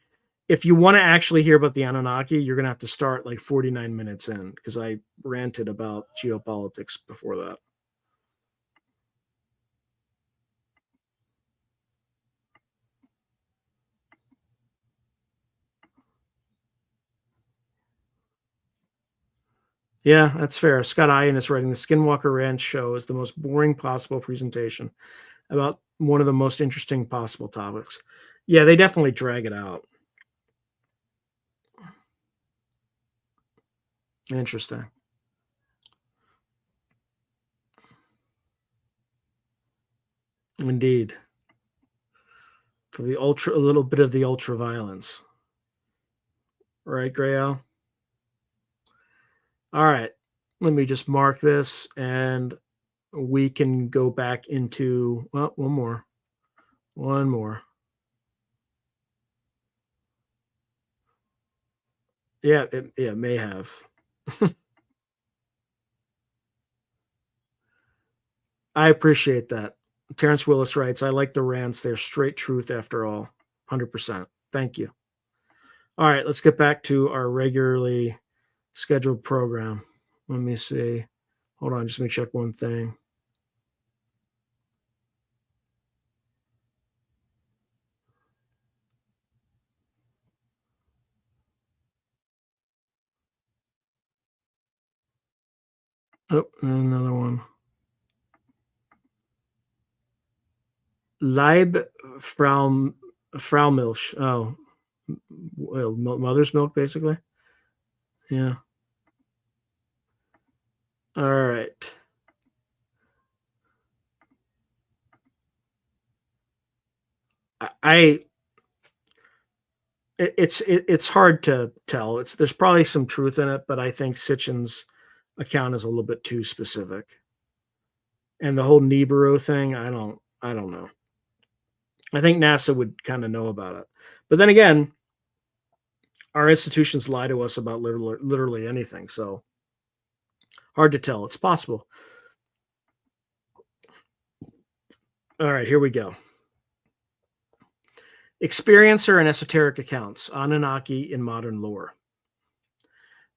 If you want to actually hear about the Anunnaki, you're going to have to start like 49 minutes in because I ranted about geopolitics before that. Yeah, that's fair. Scott Ian is writing the Skinwalker Ranch show is the most boring possible presentation about one of the most interesting possible topics. Yeah, they definitely drag it out. Interesting. Indeed. For the ultra, a little bit of the ultra violence. Right, Grayo? All right. Let me just mark this and we can go back into, well, one more. One more. Yeah, it may have. I appreciate that. Terrence Willis writes, I like the rants. They're straight truth after all. 100%. Thank you. All right, let's get back to our regularly scheduled program. Let me see. Hold on, just let me check one thing. Oh, another one. Leib Frau Milch. Oh, well, mother's milk, basically. Yeah. All right. I it's hard to tell. There's probably some truth in it, but I think Sitchin's account is a little bit too specific. And the whole Nibiru thing, I don't know. I think NASA would kind of know about it. But then again, our institutions lie to us about literally anything. So hard to tell. It's possible. All right, here we go. Experiencer and esoteric accounts, Anunnaki in modern lore.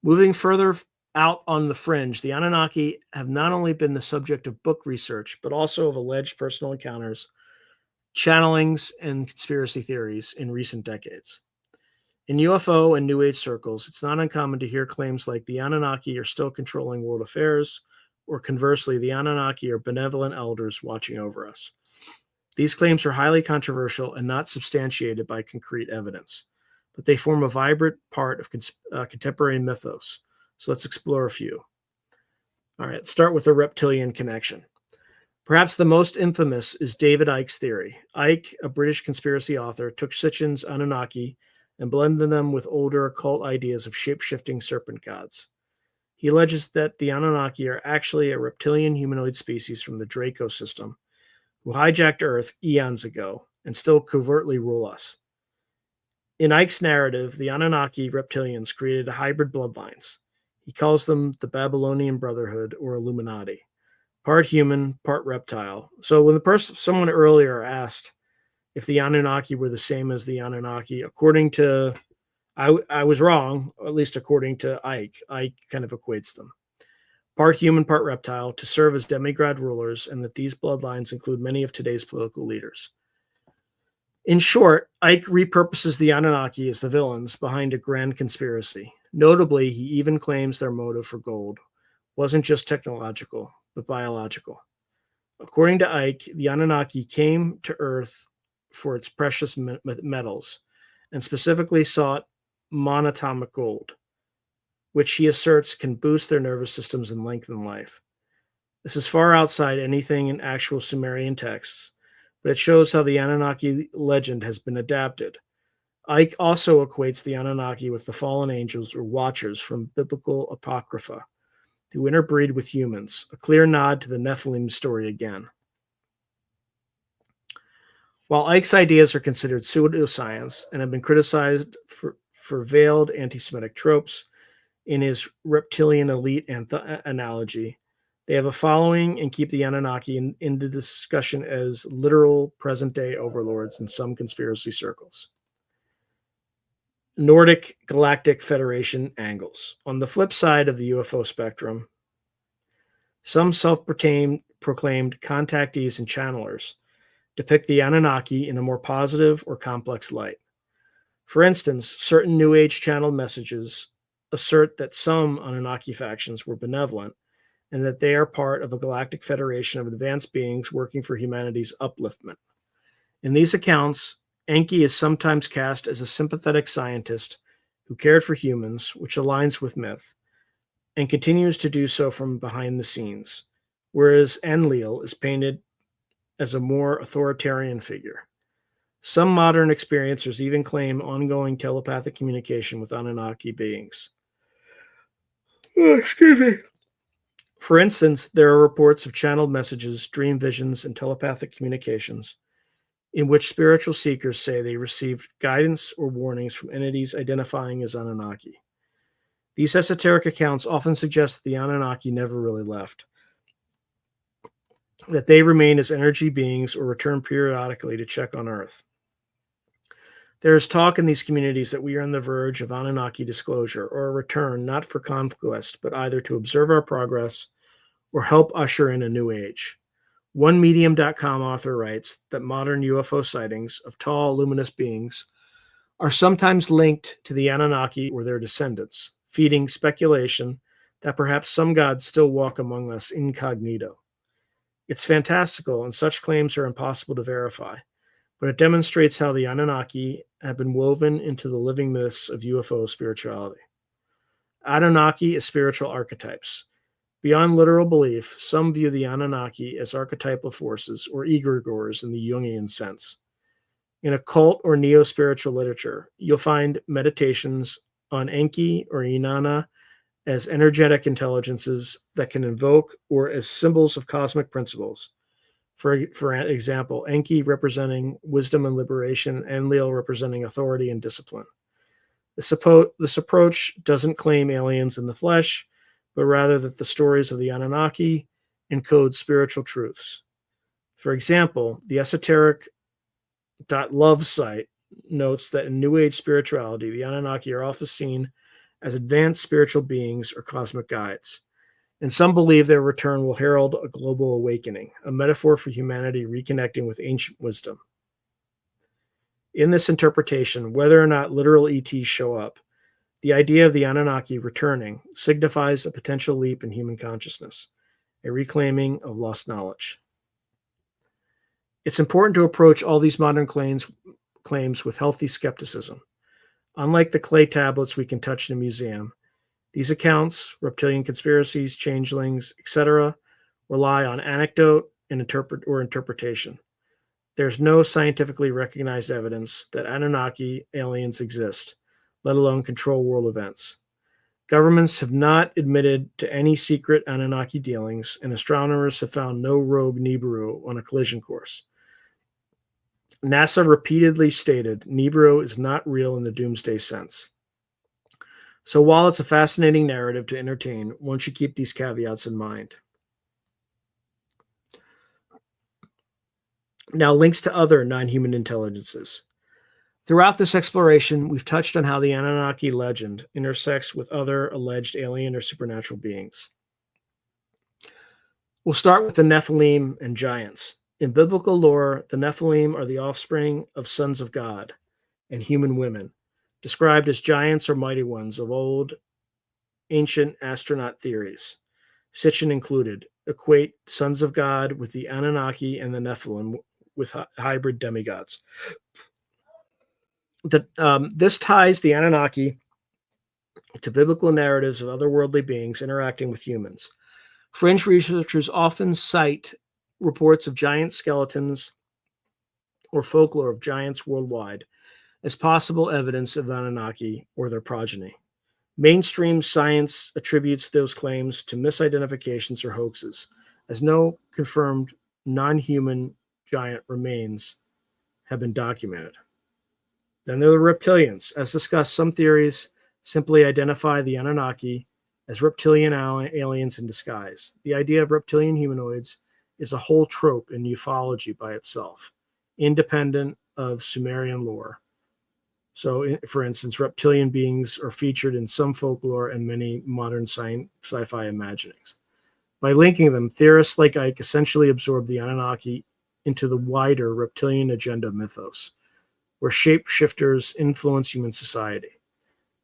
Moving further out on the fringe, the Anunnaki have not only been the subject of book research, but also of alleged personal encounters, channelings, and conspiracy theories in recent decades. In UFO and New Age circles, it's not uncommon to hear claims like the Anunnaki are still controlling world affairs, or conversely, the Anunnaki are benevolent elders watching over us. These claims are highly controversial and not substantiated by concrete evidence, but they form a vibrant part of contemporary mythos. So let's explore a few. All right, start with the reptilian connection. Perhaps the most infamous is David Icke's theory. Icke, a British conspiracy author, took Sitchin's Anunnaki and blended them with older occult ideas of shape-shifting serpent gods. He alleges that the Anunnaki are actually a reptilian humanoid species from the Draco system who hijacked Earth eons ago and still covertly rule us. In Icke's narrative, the Anunnaki reptilians created hybrid bloodlines. He calls them the Babylonian Brotherhood or Illuminati, part human, part reptile. So when someone earlier asked if the Anunnaki were the same as the Anunnaki, according to I was wrong, at least according to Icke. Icke kind of equates them. Part human, part reptile, to serve as demigod rulers, and that these bloodlines include many of today's political leaders. In short, Icke repurposes the Anunnaki as the villains behind a grand conspiracy. Notably, he even claims their motive for gold wasn't just technological, but biological. According to Icke, the Anunnaki came to Earth for its precious metals, and specifically sought monatomic gold, which he asserts can boost their nervous systems and lengthen life. This is far outside anything in actual Sumerian texts, but it shows how the Anunnaki legend has been adapted. Icke also equates the Anunnaki with the fallen angels or watchers from biblical apocrypha, who interbreed with humans, a clear nod to the Nephilim story again. While Icke's ideas are considered pseudoscience and have been criticized for veiled anti-Semitic tropes in his reptilian elite analogy, they have a following and keep the Anunnaki in the discussion as literal present-day overlords in some conspiracy circles. Nordic Galactic Federation angles. On the flip side of the UFO spectrum, some self-proclaimed contactees and channelers depict the Anunnaki in a more positive or complex light. For instance, certain New Age channeled messages assert that some Anunnaki factions were benevolent and that they are part of a galactic federation of advanced beings working for humanity's upliftment. In these accounts, Enki is sometimes cast as a sympathetic scientist who cared for humans, which aligns with myth, and continues to do so from behind the scenes, whereas Enlil is painted as a more authoritarian figure. Some modern experiencers even claim ongoing telepathic communication with Anunnaki beings. Excuse me. For instance, there are reports of channeled messages, dream visions, and telepathic communications in which spiritual seekers say they received guidance or warnings from entities identifying as Anunnaki. These esoteric accounts often suggest that the Anunnaki never really left, that they remain as energy beings or return periodically to check on Earth. There is talk in these communities that we are on the verge of Anunnaki disclosure or a return not for conquest, but either to observe our progress or help usher in a new age. OneMedium.com author writes that modern UFO sightings of tall, luminous beings are sometimes linked to the Anunnaki or their descendants, feeding speculation that perhaps some gods still walk among us incognito. It's fantastical, and such claims are impossible to verify, but it demonstrates how the Anunnaki have been woven into the living myths of UFO spirituality. Anunnaki as spiritual archetypes. Beyond literal belief, some view the Anunnaki as archetypal forces or egregores in the Jungian sense. In occult or neo-spiritual literature, you'll find meditations on Enki or Inanna as energetic intelligences that can invoke or as symbols of cosmic principles. For example, Enki representing wisdom and liberation, Enlil representing authority and discipline. This approach doesn't claim aliens in the flesh, but rather that the stories of the Anunnaki encode spiritual truths. For example, the Esoteric .love site notes that in New Age spirituality, the Anunnaki are often seen as advanced spiritual beings or cosmic guides, and some believe their return will herald a global awakening, a metaphor for humanity reconnecting with ancient wisdom. In this interpretation, whether or not literal ETs show up, the idea of the Anunnaki returning signifies a potential leap in human consciousness, a reclaiming of lost knowledge. It's important to approach all these modern claims with healthy skepticism. Unlike the clay tablets we can touch in a museum, these accounts, reptilian conspiracies, changelings, etc., rely on anecdote and interpretation. There's no scientifically recognized evidence that Anunnaki aliens exist, let alone control world events. Governments have not admitted to any secret Anunnaki dealings, and astronomers have found no rogue Nibiru on a collision course. NASA repeatedly stated Nibiru is not real in the doomsday sense. So while it's a fascinating narrative to entertain, one should keep these caveats in mind. Now, links to other non-human intelligences. Throughout this exploration, we've touched on how the Anunnaki legend intersects with other alleged alien or supernatural beings. We'll start with the Nephilim and giants. In biblical lore, the Nephilim are the offspring of sons of God and human women, described as giants or mighty ones of old ancient astronaut theories. Sitchin included, equate sons of God with the Anunnaki and the Nephilim with hybrid demigods. This ties the Anunnaki to biblical narratives of otherworldly beings interacting with humans. Fringe researchers often cite reports of giant skeletons or folklore of giants worldwide as possible evidence of Anunnaki or their progeny. Mainstream science attributes those claims to misidentifications or hoaxes, as no confirmed non-human giant remains have been documented. Then there are the reptilians. As discussed, some theories simply identify the Anunnaki as reptilian aliens in disguise. The idea of reptilian humanoids is a whole trope in ufology by itself, independent of Sumerian lore. So, for instance, reptilian beings are featured in some folklore and many modern sci-fi imaginings. By linking them, theorists like Ike essentially absorb the Anunnaki into the wider reptilian agenda mythos, where shapeshifters influence human society.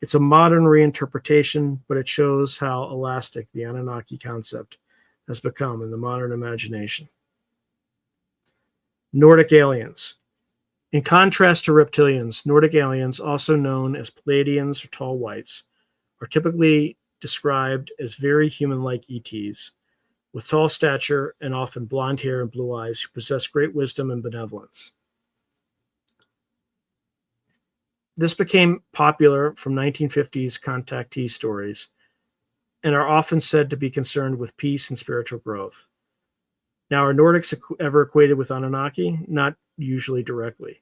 It's a modern reinterpretation, but it shows how elastic the Anunnaki concept has become in the modern imagination. Nordic aliens. In contrast to reptilians, Nordic aliens, also known as Pleiadians or tall whites, are typically described as very human-like ETs, with tall stature and often blonde hair and blue eyes, who possess great wisdom and benevolence. This became popular from 1950s contactee stories and are often said to be concerned with peace and spiritual growth. Now, are Nordics ever equated with Anunnaki? Not usually directly,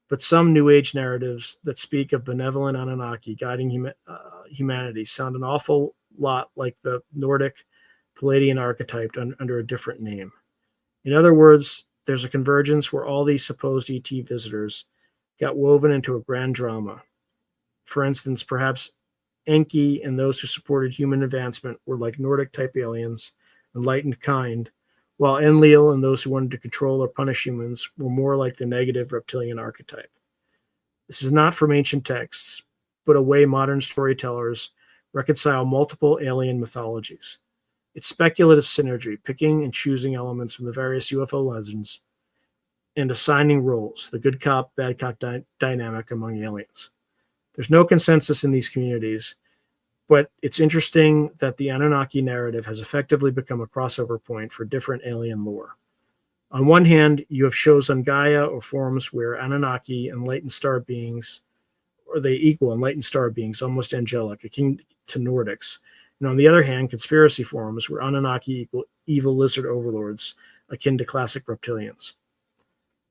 but some New Age narratives that speak of benevolent Anunnaki guiding humanity sound an awful lot like the Nordic Pleiadian archetype under a different name. In other words, there's a convergence where all these supposed ET visitors got woven into a grand drama. For instance, perhaps Enki and those who supported human advancement were like Nordic-type aliens enlightened kind, while Enlil and those who wanted to control or punish humans were more like the negative reptilian archetype. This is not from ancient texts, but a way modern storytellers reconcile multiple alien mythologies. It's speculative synergy, picking and choosing elements from the various UFO legends and assigning roles, the good cop, bad cop dynamic among aliens. There's no consensus in these communities, but it's interesting that the Anunnaki narrative has effectively become a crossover point for different alien lore. On one hand, you have shows on Gaia or forums where Anunnaki, enlightened star beings, or they equal enlightened star beings, almost angelic, akin to Nordics. And on the other hand, conspiracy forums where Anunnaki equal evil lizard overlords, akin to classic reptilians.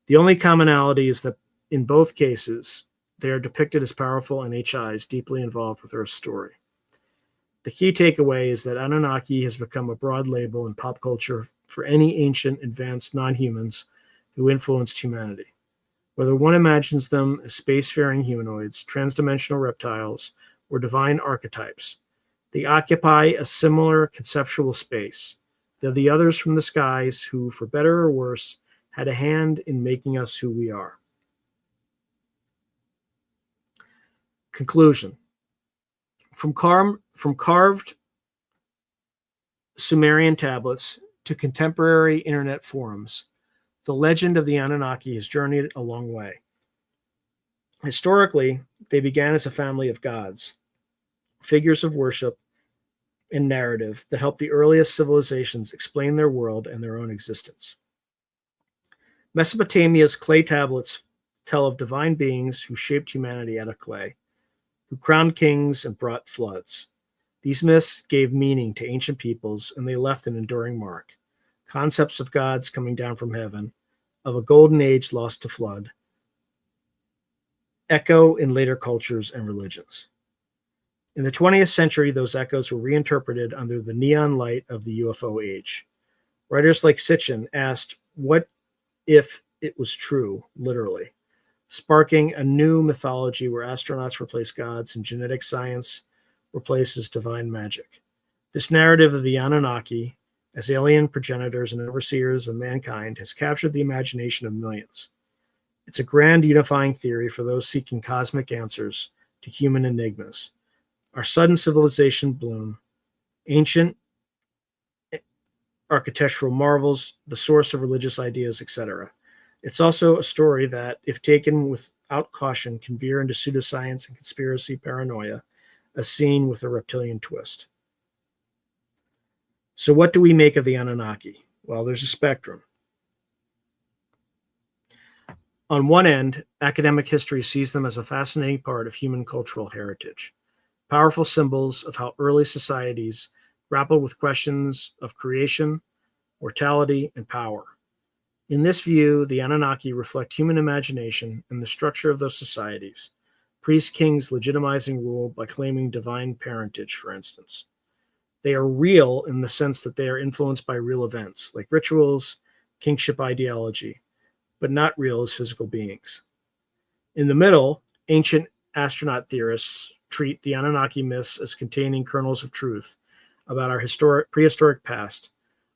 The only commonality is that in both cases, they are depicted as powerful NHIs deeply involved with Earth's story. The key takeaway is that Anunnaki has become a broad label in pop culture for any ancient, advanced non-humans who influenced humanity. Whether one imagines them as spacefaring humanoids, transdimensional reptiles, or divine archetypes, they occupy a similar conceptual space. They're the others from the skies who, for better or worse, had a hand in making us who we are. Conclusion. From carved Sumerian tablets to contemporary internet forums, the legend of the Anunnaki has journeyed a long way. Historically, they began as a family of gods, figures of worship and narrative that helped the earliest civilizations explain their world and their own existence. Mesopotamia's clay tablets tell of divine beings who shaped humanity out of clay, who crowned kings and brought floods. These myths gave meaning to ancient peoples, and they left an enduring mark. Concepts of gods coming down from heaven, of a golden age lost to flood, echo in later cultures and religions. In the 20th century, those echoes were reinterpreted under the neon light of the UFO age. Writers like Sitchin asked, what if it was true, literally, sparking a new mythology where astronauts replace gods and genetic science replaces divine magic. This narrative of the Anunnaki as alien progenitors and overseers of mankind has captured the imagination of millions. It's a grand unifying theory for those seeking cosmic answers to human enigmas. Our sudden civilization bloom, ancient architectural marvels, the source of religious ideas, etc. It's also a story that, if taken without caution, can veer into pseudoscience and conspiracy paranoia, as seen with a reptilian twist. So what do we make of the Anunnaki? Well, there's a spectrum. On one end, academic history sees them as a fascinating part of human cultural heritage, powerful symbols of how early societies grapple with questions of creation, mortality, and power. In this view, the Anunnaki reflect human imagination and the structure of those societies, priest-kings legitimizing rule by claiming divine parentage, for instance. They are real in the sense that they are influenced by real events, like rituals, kingship ideology, but not real as physical beings. In the middle, ancient astronaut theorists treat the Anunnaki myths as containing kernels of truth about our prehistoric past,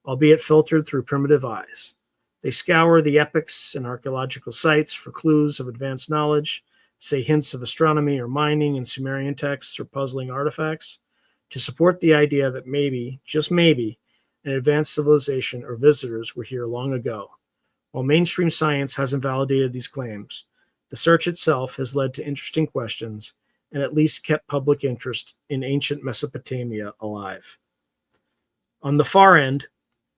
albeit filtered through primitive eyes. They scour the epics and archaeological sites for clues of advanced knowledge, say hints of astronomy or mining in Sumerian texts or puzzling artifacts, to support the idea that maybe, just maybe, an advanced civilization or visitors were here long ago. While mainstream science hasn't validated these claims, the search itself has led to interesting questions and at least kept public interest in ancient Mesopotamia alive. On the far end,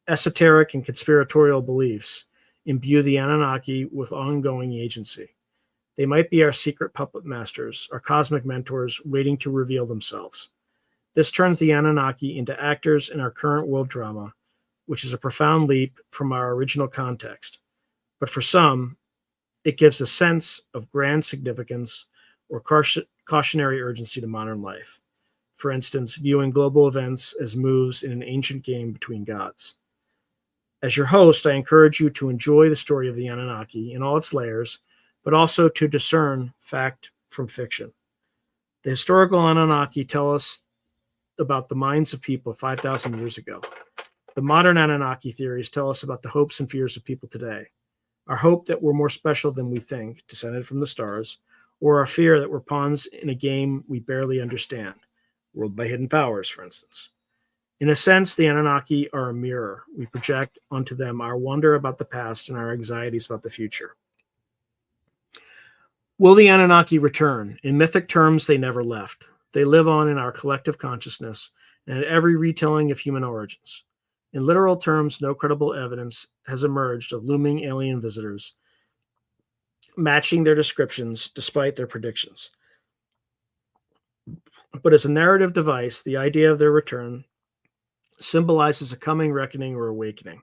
esoteric and conspiratorial beliefs imbue the Anunnaki with ongoing agency. They might be our secret puppet masters, our cosmic mentors waiting to reveal themselves. This turns the Anunnaki into actors in our current world drama, which is a profound leap from our original context. But for some, it gives a sense of grand significance or cautionary urgency to modern life. For instance, viewing global events as moves in an ancient game between gods. As your host, I encourage you to enjoy the story of the Anunnaki in all its layers, but also to discern fact from fiction. The historical Anunnaki tell us about the minds of people 5,000 years ago. The modern Anunnaki theories tell us about the hopes and fears of people today. Our hope that we're more special than we think, descended from the stars, or our fear that we're pawns in a game we barely understand, ruled by hidden powers, for instance. In a sense, the Anunnaki are a mirror. We project onto them our wonder about the past and our anxieties about the future. Will the Anunnaki return? In mythic terms, they never left. They live on in our collective consciousness and in every retelling of human origins. In literal terms, no credible evidence has emerged of looming alien visitors matching their descriptions despite their predictions. But as a narrative device, the idea of their return symbolizes a coming reckoning or awakening.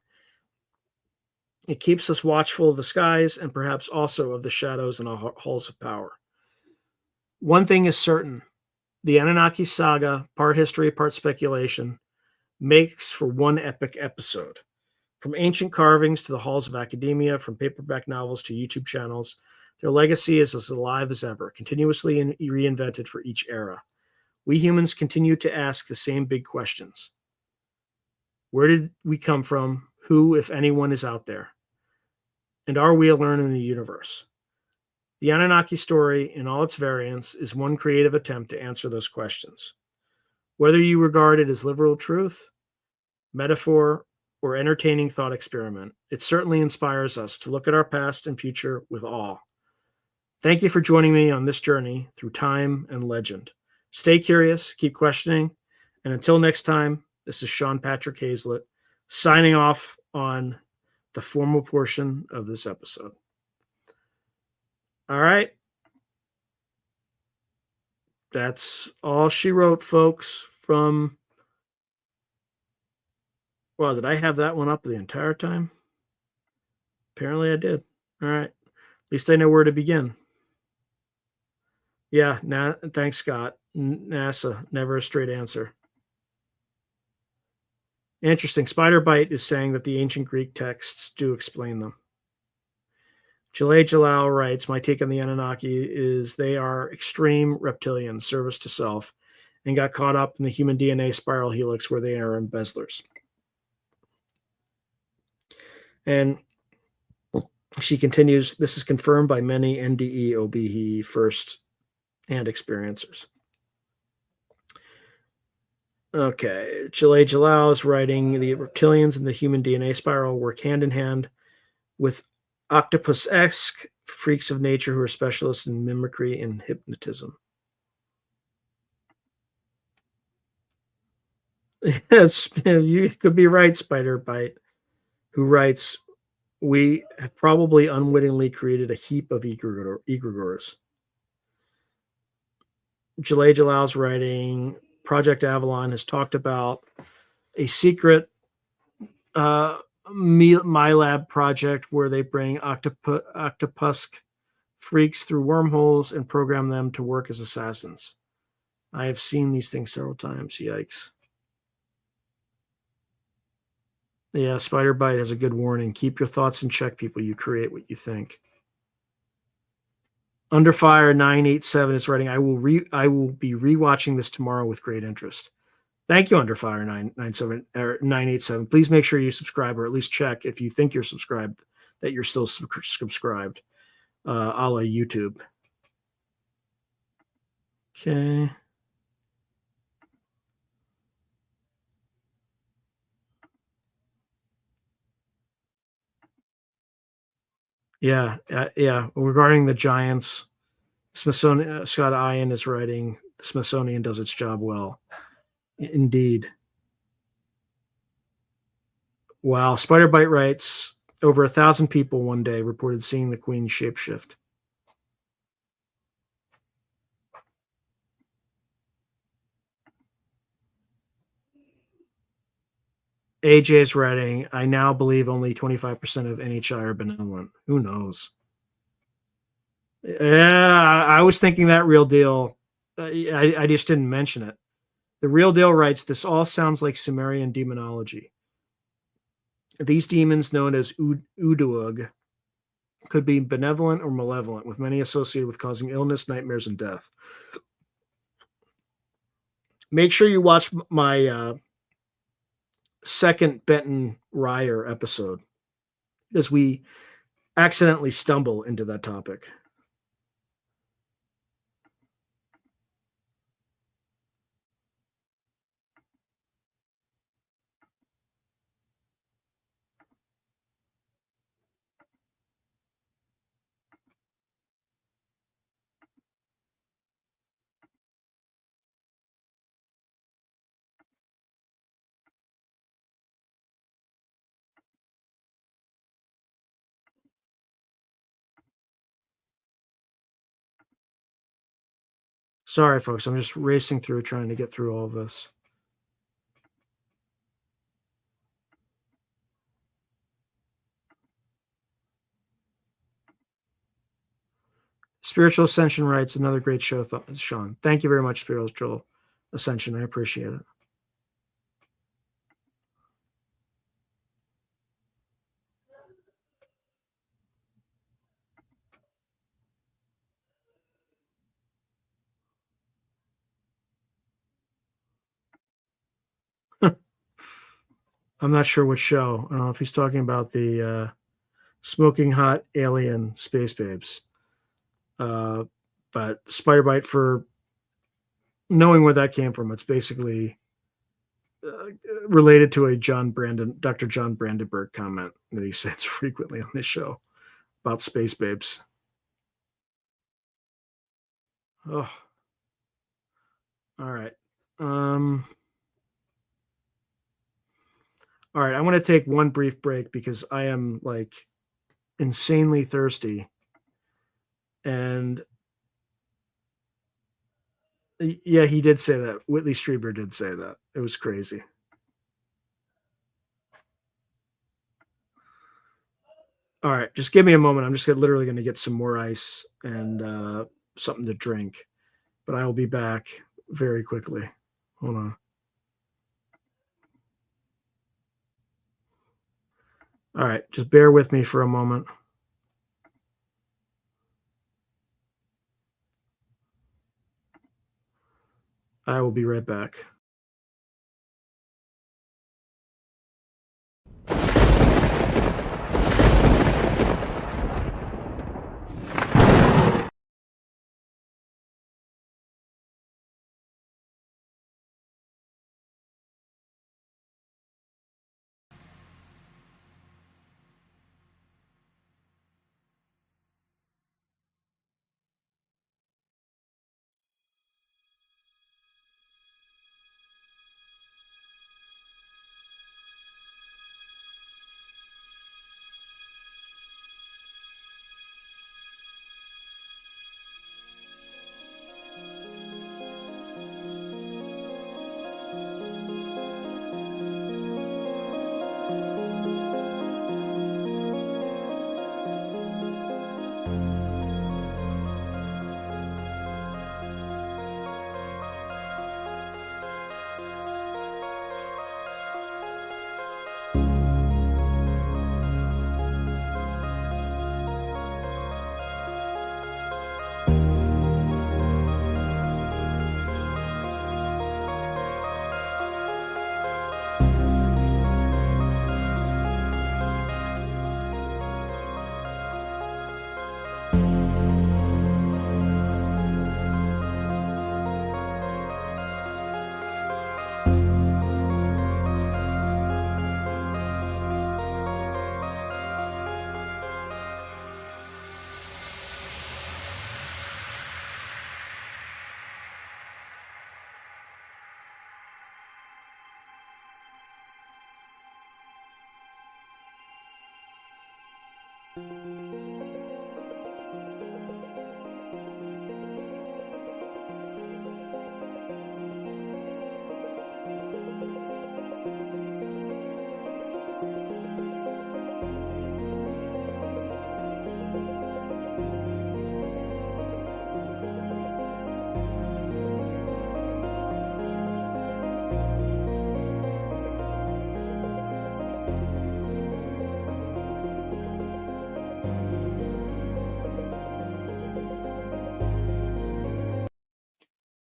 It keeps us watchful of the skies and perhaps also of the shadows in our halls of power. One thing is certain: the Anunnaki saga, part history, part speculation, makes for one epic episode. From ancient carvings to the halls of academia, from paperback novels to YouTube channels, their legacy is as alive as ever, continuously reinvented for each era. We humans continue to ask the same big questions. Where did we come from? Who, if anyone, is out there? And are we alone in the universe? The Anunnaki story, in all its variants, is one creative attempt to answer those questions. Whether you regard it as literal truth, metaphor, or entertaining thought experiment, it certainly inspires us to look at our past and future with awe. Thank you for joining me on this journey through time and legend. Stay curious, keep questioning, and until next time, this is Sean Patrick Hazlett, signing off on the formal portion of this episode. All right. That's all she wrote, folks, from... Well, did I have that one up the entire time? Apparently I did. All right. At least I know where to begin. Yeah, thanks, Scott. NASA, never a straight answer. Interesting. Spider Bite is saying that the ancient Greek texts do explain them. Jalal Jalal writes, my take on the Anunnaki is they are extreme reptilians, service to self, and got caught up in the human DNA spiral helix where they are embezzlers. And she continues, this is confirmed by many NDE OBE first-hand experiencers. Okay, Jalal Jalal is writing, the reptilians and the human DNA spiral work hand in hand with octopus-esque freaks of nature who are specialists in mimicry and hypnotism. Yes, you could be right, Spider Bite, who writes, we have probably unwittingly created a heap of egregores. Jalal Jalal's writing, Project Avalon has talked about a secret MyLab project where they bring octopus freaks through wormholes and program them to work as assassins. I have seen these things several times. Yikes. Yeah, Spider Bite has a good warning. Keep your thoughts in check, people. You create what you think. Underfire 987 is writing, I will be rewatching this tomorrow with great interest. Thank you, Underfire 987. Please make sure you subscribe, or at least check if you think you're subscribed, that you're still subscribed, a la YouTube. Okay. Yeah. Regarding the giants, Smithsonian, Scott Ian is writing, the Smithsonian does its job well. Indeed. Wow. Spider Bite writes, over 1,000 people one day reported seeing the Queen shapeshift. AJ's writing, I now believe only 25% of NHI are benevolent. Who knows? Yeah, I was thinking that Real Deal. I just didn't mention it. The Real Deal writes, this all sounds like Sumerian demonology. These demons, known as Uduug, could be benevolent or malevolent, with many associated with causing illness, nightmares, and death. Make sure you watch my second Benton Ryer episode, as we accidentally stumble into that topic. Sorry, folks. I'm just racing through trying to get through all of this. Spiritual Ascension writes, another great show, Sean. Thank you very much, Spiritual Ascension. I appreciate it. I'm not sure what show. I don't know if he's talking about the Smoking Hot Alien Space Babes. But Spider Bite, for knowing where that came from, it's basically related to a Dr. John Brandenburg comment that he says frequently on this show about Space Babes. Oh, all right. All right, I'm going to take one brief break because I am like insanely thirsty. And yeah, he did say that. Whitley Strieber did say that. It was crazy. All right, just give me a moment. I'm just literally going to get some more ice and something to drink, but I will be back very quickly. Hold on. All right, just bear with me for a moment. I will be right back.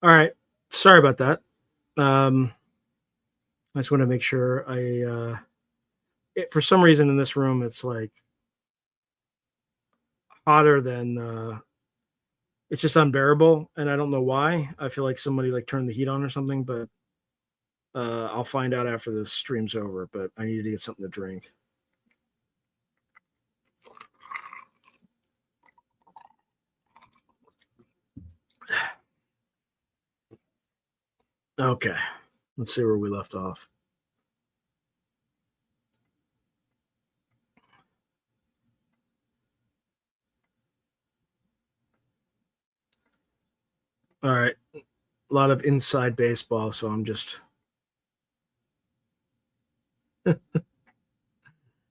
All right. Sorry about that. I just want to make sure for some reason in this room, it's like hotter than, it's just unbearable. And I don't know why. I feel like somebody like turned the heat on or something, but I'll find out after this stream's over, but I need to get something to drink. Okay. Let's see where we left off. All right. A lot of inside baseball, so I'm just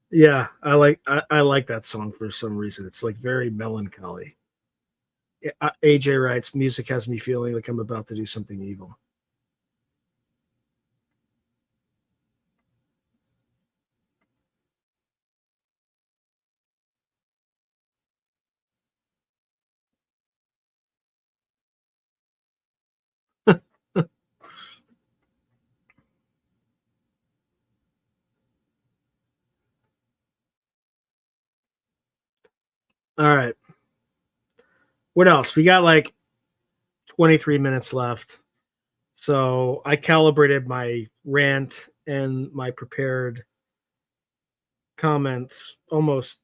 yeah, I like that song for some reason. It's like very melancholy. AJ writes, music has me feeling like I'm about to do something evil. All right. What else? We got like 23 minutes left. So I calibrated my rant and my prepared comments almost,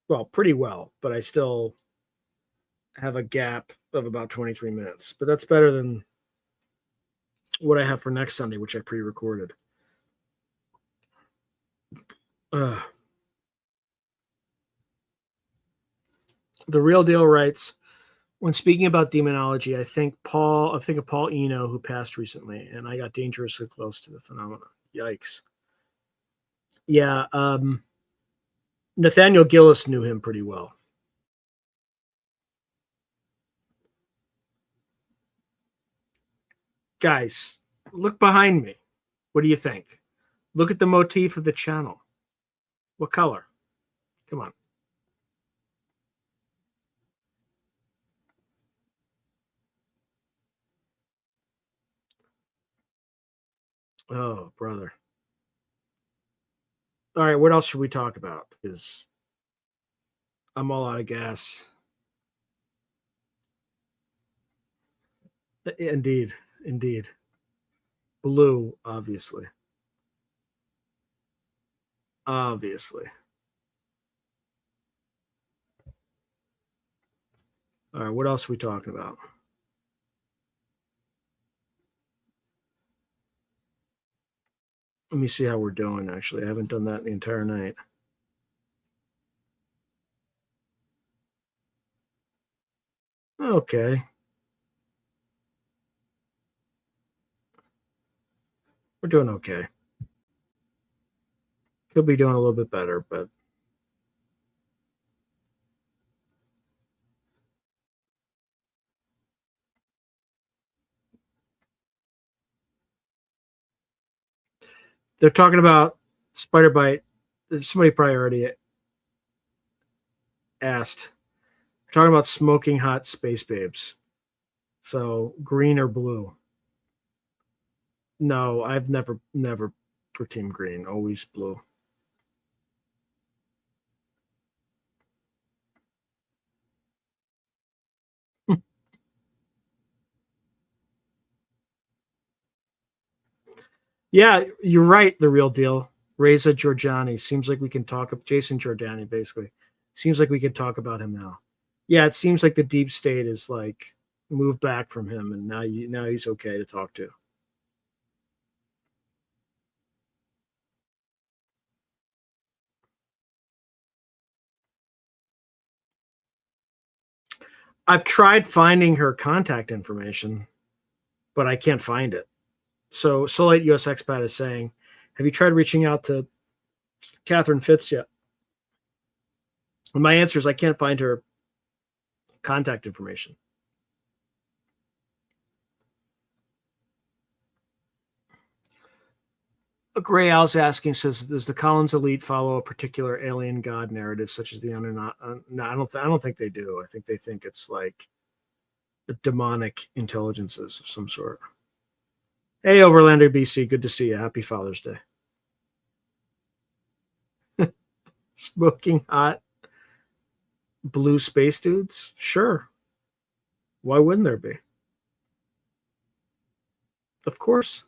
well, pretty well, but I still have a gap of about 23 minutes. But that's better than what I have for next Sunday, which I pre recorded. The Real Deal writes, when speaking about demonology, I think of Paul Eno, who passed recently, and I got dangerously close to the phenomenon. Yikes. Yeah, Nathaniel Gillis knew him pretty well. Guys, look behind me. What do you think? Look at the motif of the channel. What color? Come on. Oh, brother. All right, what else should we talk about? Because I'm all out of gas. Indeed. Indeed. Blue, obviously. Obviously. All right, what else are we talking about? Let me see how we're doing, actually. I haven't done that the entire night. Okay. We're doing okay. Could be doing a little bit better, but they're talking about spider bite. Somebody probably already asked. They're talking about smoking hot space babes. So green or blue? No, I've never for Team Green. Always blue. Yeah, you're right. The Real Deal. Reza Giorgiani. Seems like we can talk. Jason Giordani, basically. Seems like we can talk about him now. Yeah, it seems like the deep state is like moved back from him, and now he's okay to talk to. I've tried finding her contact information, but I can't find it. So Solite US Expat is saying, have you tried reaching out to Catherine Fitz yet? And my answer is I can't find her contact information. Gray Owl's asking, says, does the Collins elite follow a particular alien god narrative, such as the Anunnaki? No, I don't think they do. I think they think it's like demonic intelligences of some sort. Hey, Overlander BC, good to see you. Happy Father's Day. Smoking hot blue space dudes? Sure. Why wouldn't there be? Of course.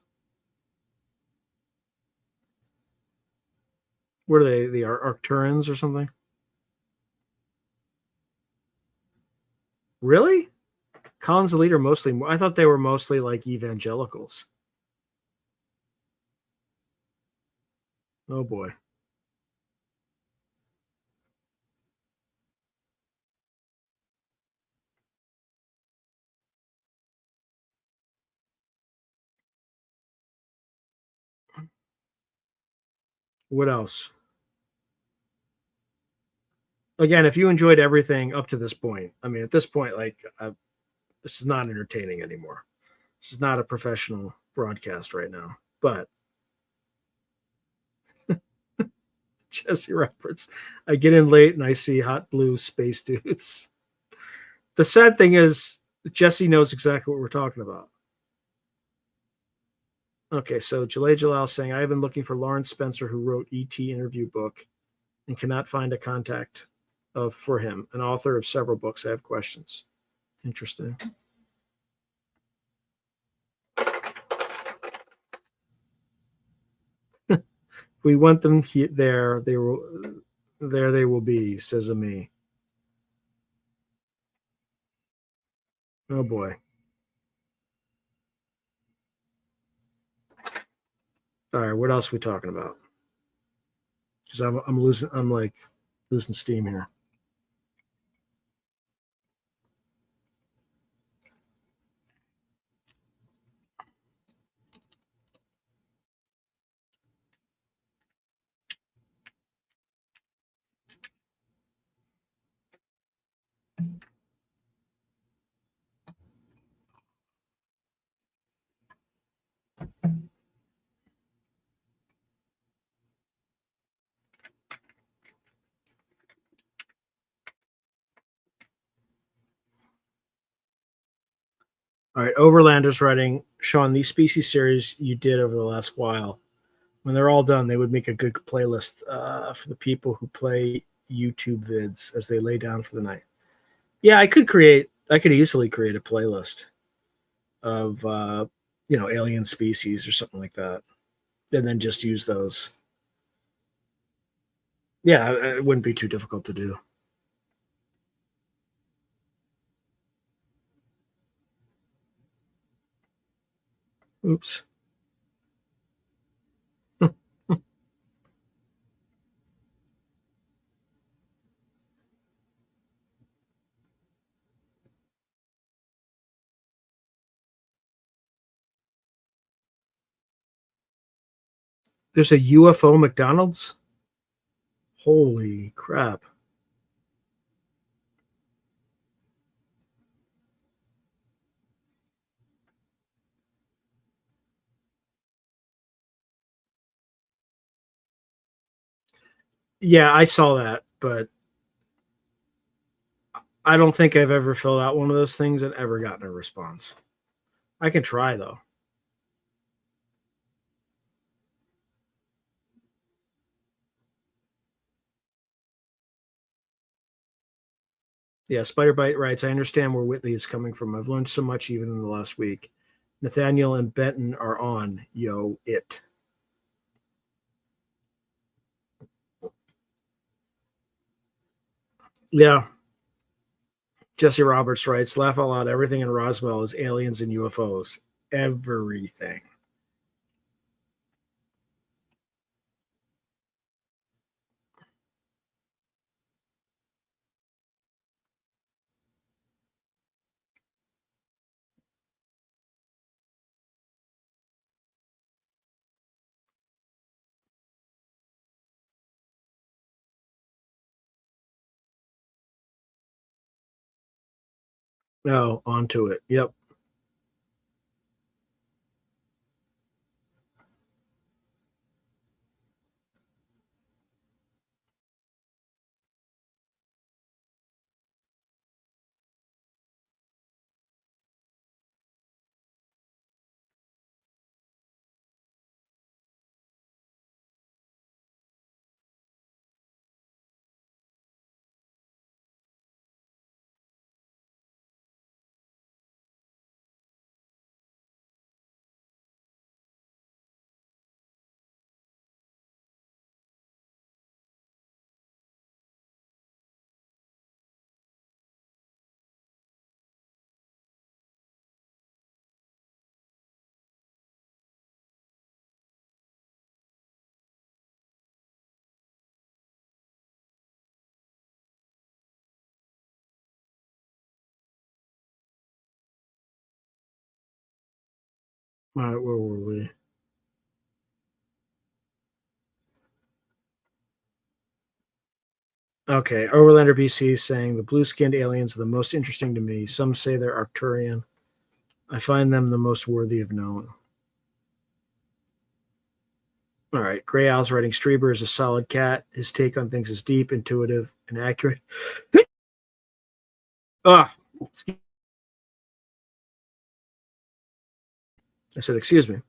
What are they? The Arcturans or something? Really? Collins Elite are mostly. I thought they were mostly like evangelicals. Oh boy. What else? Again, if you enjoyed everything up to this point, I mean, at this point, like, this is not entertaining anymore. This is not a professional broadcast right now. But Jesse Roberts, I get in late and I see hot blue space dudes. The sad thing is, Jesse knows exactly what we're talking about. Okay, so Jalay Jalal saying, I have been looking for Lawrence Spencer, who wrote E.T. interview book, and cannot find a contact for him, an author of several books. I have questions. Interesting. We want them there. They will. There they will be, says me. Oh boy. All right, what else are we talking about? Because I'm losing. I'm like losing steam here. All right, Overlander's writing, Sean, these species series you did over the last while, when they're all done, they would make a good playlist for the people who play YouTube vids as they lay down for the night. Yeah, I could easily create a playlist of, alien species or something like that, and then just use those. Yeah, it wouldn't be too difficult to do. Oops. There's a UFO McDonald's? Holy crap. Yeah, I saw that, but I don't think I've ever filled out one of those things and ever gotten a response. I can try though. Yeah, Spiderbite writes, I understand where Whitley is coming from. I've learned so much even in the last week. Nathaniel and Benton are on. Yo, it. Yeah. Jesse Roberts writes, laugh out loud. Everything in Roswell is aliens and UFOs. Everything. No, onto it. Yep. All right, where were we? Okay, Overlander BC is saying the blue-skinned aliens are the most interesting to me. Some say they're Arcturian. I find them the most worthy of knowing. All right, Gray Owl's writing Strieber is a solid cat. His take on things is deep, intuitive, and accurate. Ah, I said, excuse me.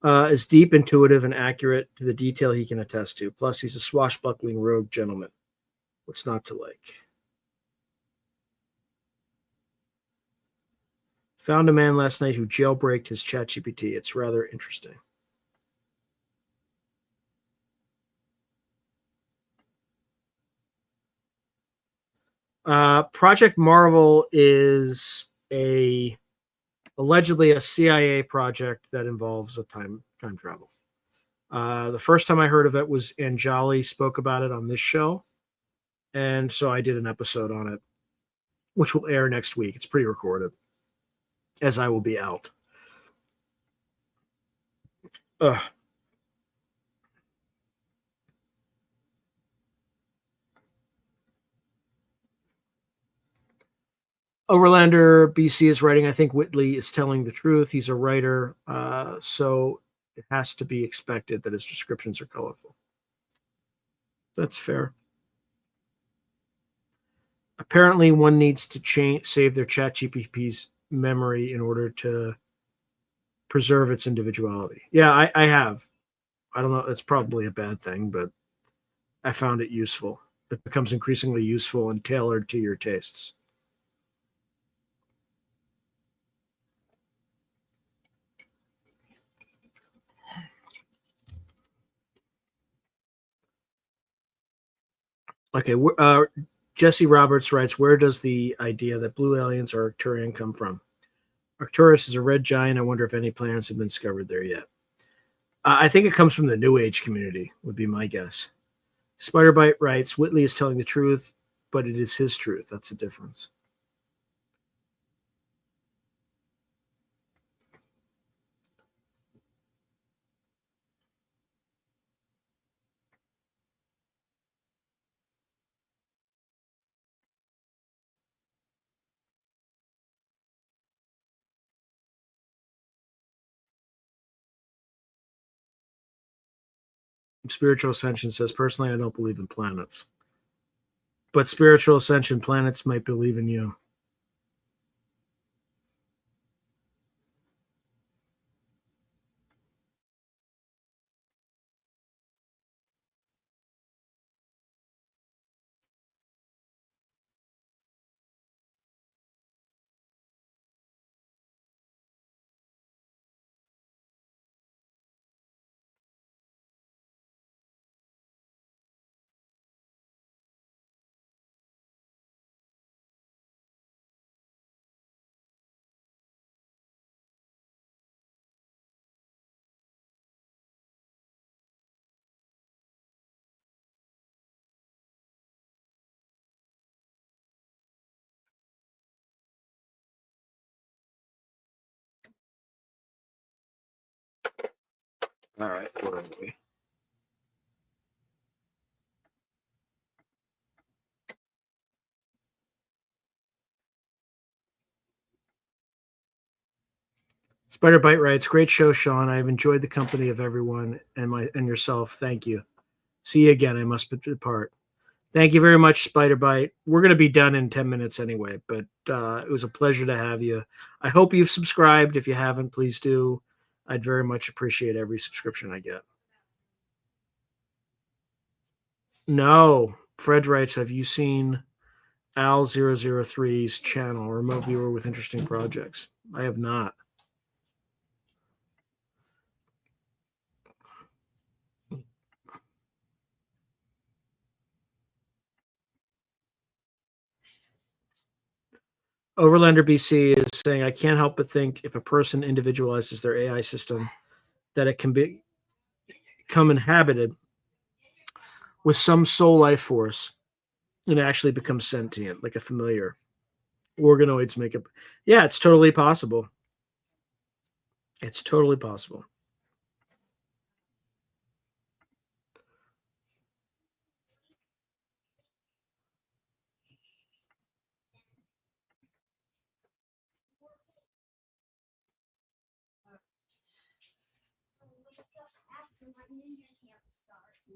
Is deep, intuitive, and accurate to the detail he can attest to. Plus, he's a swashbuckling rogue gentleman. What's not to like? Found a man last night who jailbreaked his ChatGPT. It's rather interesting. Project Marvel is allegedly a CIA project that involves a time travel. The first time I heard of it was Anjali spoke about it on this show, and so I did an episode on it, which will air next week. It's pre-recorded, as I will be out. Ugh. Overlander BC is writing. I think Whitley is telling the truth. He's a writer, so it has to be expected that his descriptions are colorful. That's fair. Apparently, one needs to save their ChatGPT's memory in order to preserve its individuality. Yeah, I have. I don't know. It's probably a bad thing, but I found it useful. It becomes increasingly useful and tailored to your tastes. Okay, Jesse Roberts writes, where does the idea that blue aliens are Arcturian come from? Arcturus is a red giant. I wonder if any planets have been discovered there yet. I think it comes from the New Age community, would be my guess. Spiderbite writes, Whitley is telling the truth, but it is his truth. That's the difference. Spiritual Ascension says, personally, I don't believe in planets. But Spiritual Ascension planets might believe in you. All right, where are we? Spider Bite writes, great show, Sean. I have enjoyed the company of everyone and yourself. Thank you. See you again. I must depart. Thank you very much, Spider Bite. We're going to be done in 10 minutes anyway, but it was a pleasure to have you. I hope you've subscribed. If you haven't, please do. I'd very much appreciate every subscription I get. No. Fred writes, have you seen Al003's channel, remote viewer with interesting projects? I have not. Overlander BC is saying, I can't help but think if a person individualizes their AI system, that it can become inhabited with some soul life force and actually become sentient, like a familiar. Organoids make it. Yeah, it's totally possible. It's totally possible.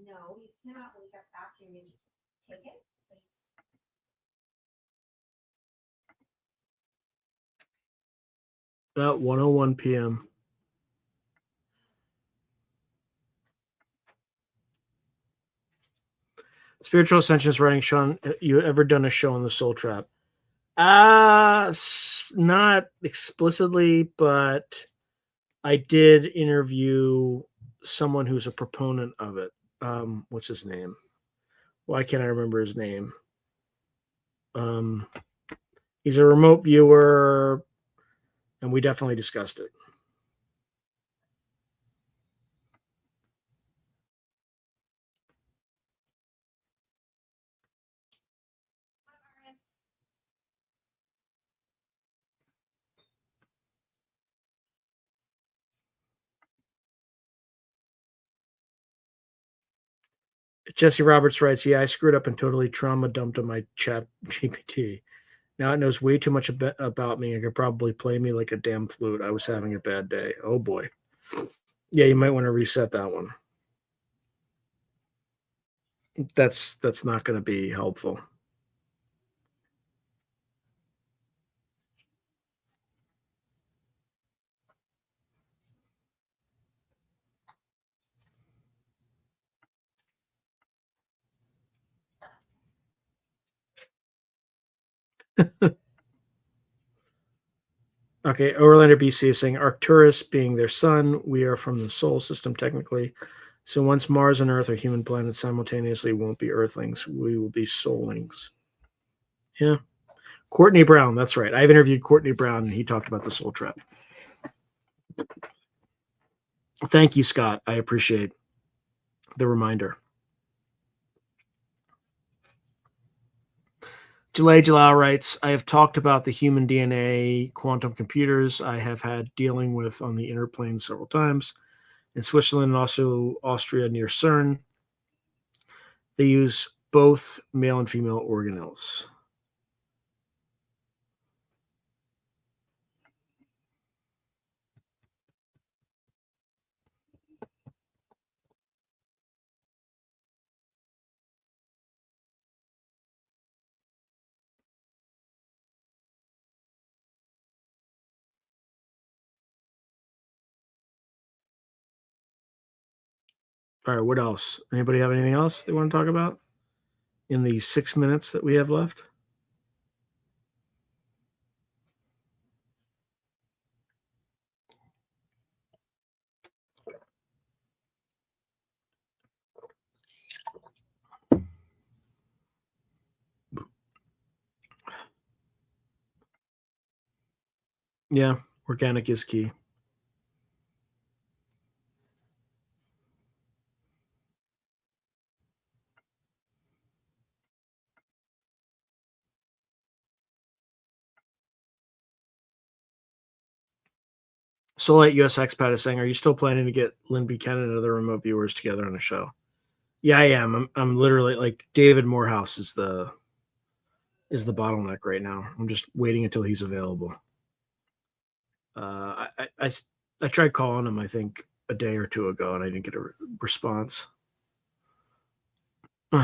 No, you cannot wake up after you take it, please. About 1:01 p.m. Spiritual Ascension is writing, Sean, you ever done a show on the Soul Trap? Not explicitly, but I did interview someone who's a proponent of it. What's his name? Why can't I remember his name? Um, he's a remote viewer, and we definitely discussed it. Jesse Roberts writes, "Yeah, I screwed up and totally trauma dumped on my chat GPT. Now it knows way too much about me and could probably play me like a damn flute. I was having a bad day. Oh boy. Yeah, you might want to reset that one. That's not going to be helpful." Okay, Overlander BC is saying Arcturus being their sun, we are from the solar system technically. So once Mars and Earth are human planets simultaneously, won't be Earthlings. We will be soulings. Yeah. Courtney Brown, that's right. I've interviewed Courtney Brown and he talked about the soul trap. Thank you, Scott. I appreciate the reminder. Delay Jalal writes, I have talked about the human DNA quantum computers I have had dealing with on the inner plane several times. In Switzerland and also Austria near CERN, they use both male and female organelles. All right, what else? Anybody have anything else they want to talk about in the 6 minutes that we have left? Yeah, organic is key. Soulite US Expat is saying, are you still planning to get Lynn Buchanan and other remote viewers together on a show? Yeah, I am. I'm literally like David Morehouse is the bottleneck right now. I'm just waiting until he's available. I tried calling him, I think, a day or two ago, and I didn't get a response. All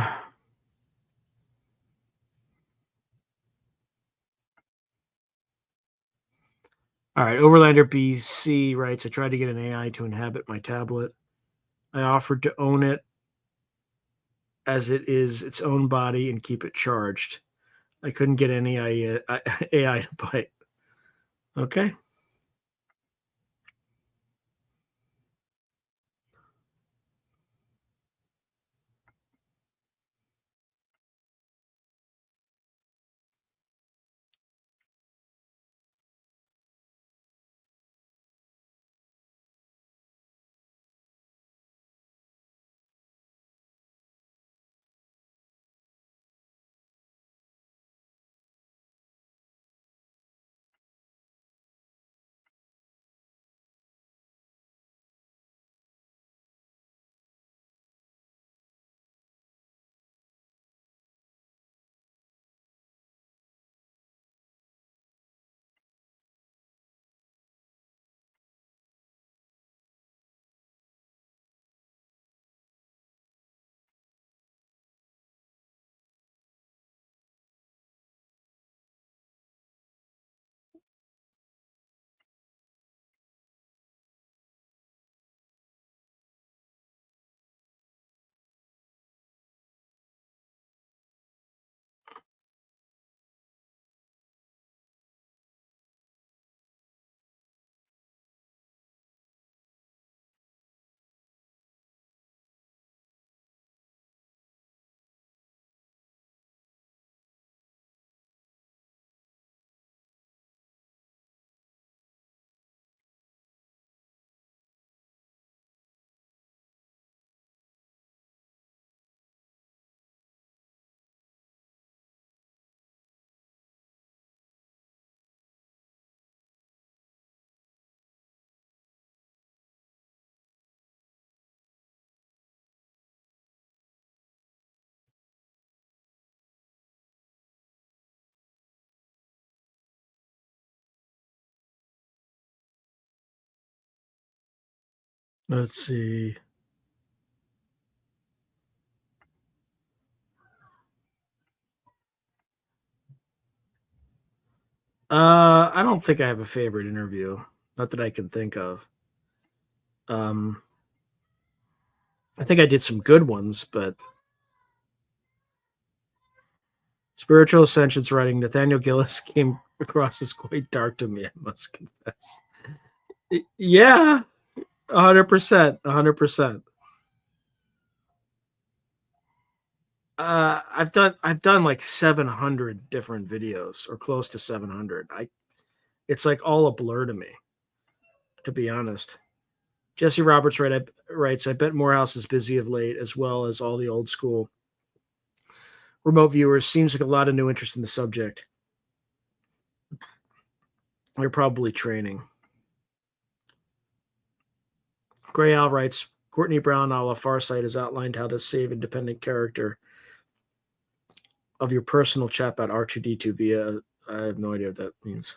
right, Overlander BC writes, I tried to get an AI to inhabit my tablet. I offered to own it as it is its own body and keep it charged. I couldn't get any AI to bite. Okay. Let's see. I don't think I have a favorite interview. Not that I can think of. Um, I think I did some good ones, but Spiritual Ascension's writing, Nathaniel Gillis came across as quite dark to me, I must confess. Yeah, 100%. 100%. I've done like 700 different videos or close to 700. It's like all a blur to me, to be honest. Jesse Roberts writes, I bet Morehouse is busy of late, as well as all the old school remote viewers. Seems like a lot of new interest in the subject. They're probably training. Gray Al writes, Courtney Brown a la Farsight has outlined how to save independent character of your personal chatbot R2D2 via. I have no idea what that means.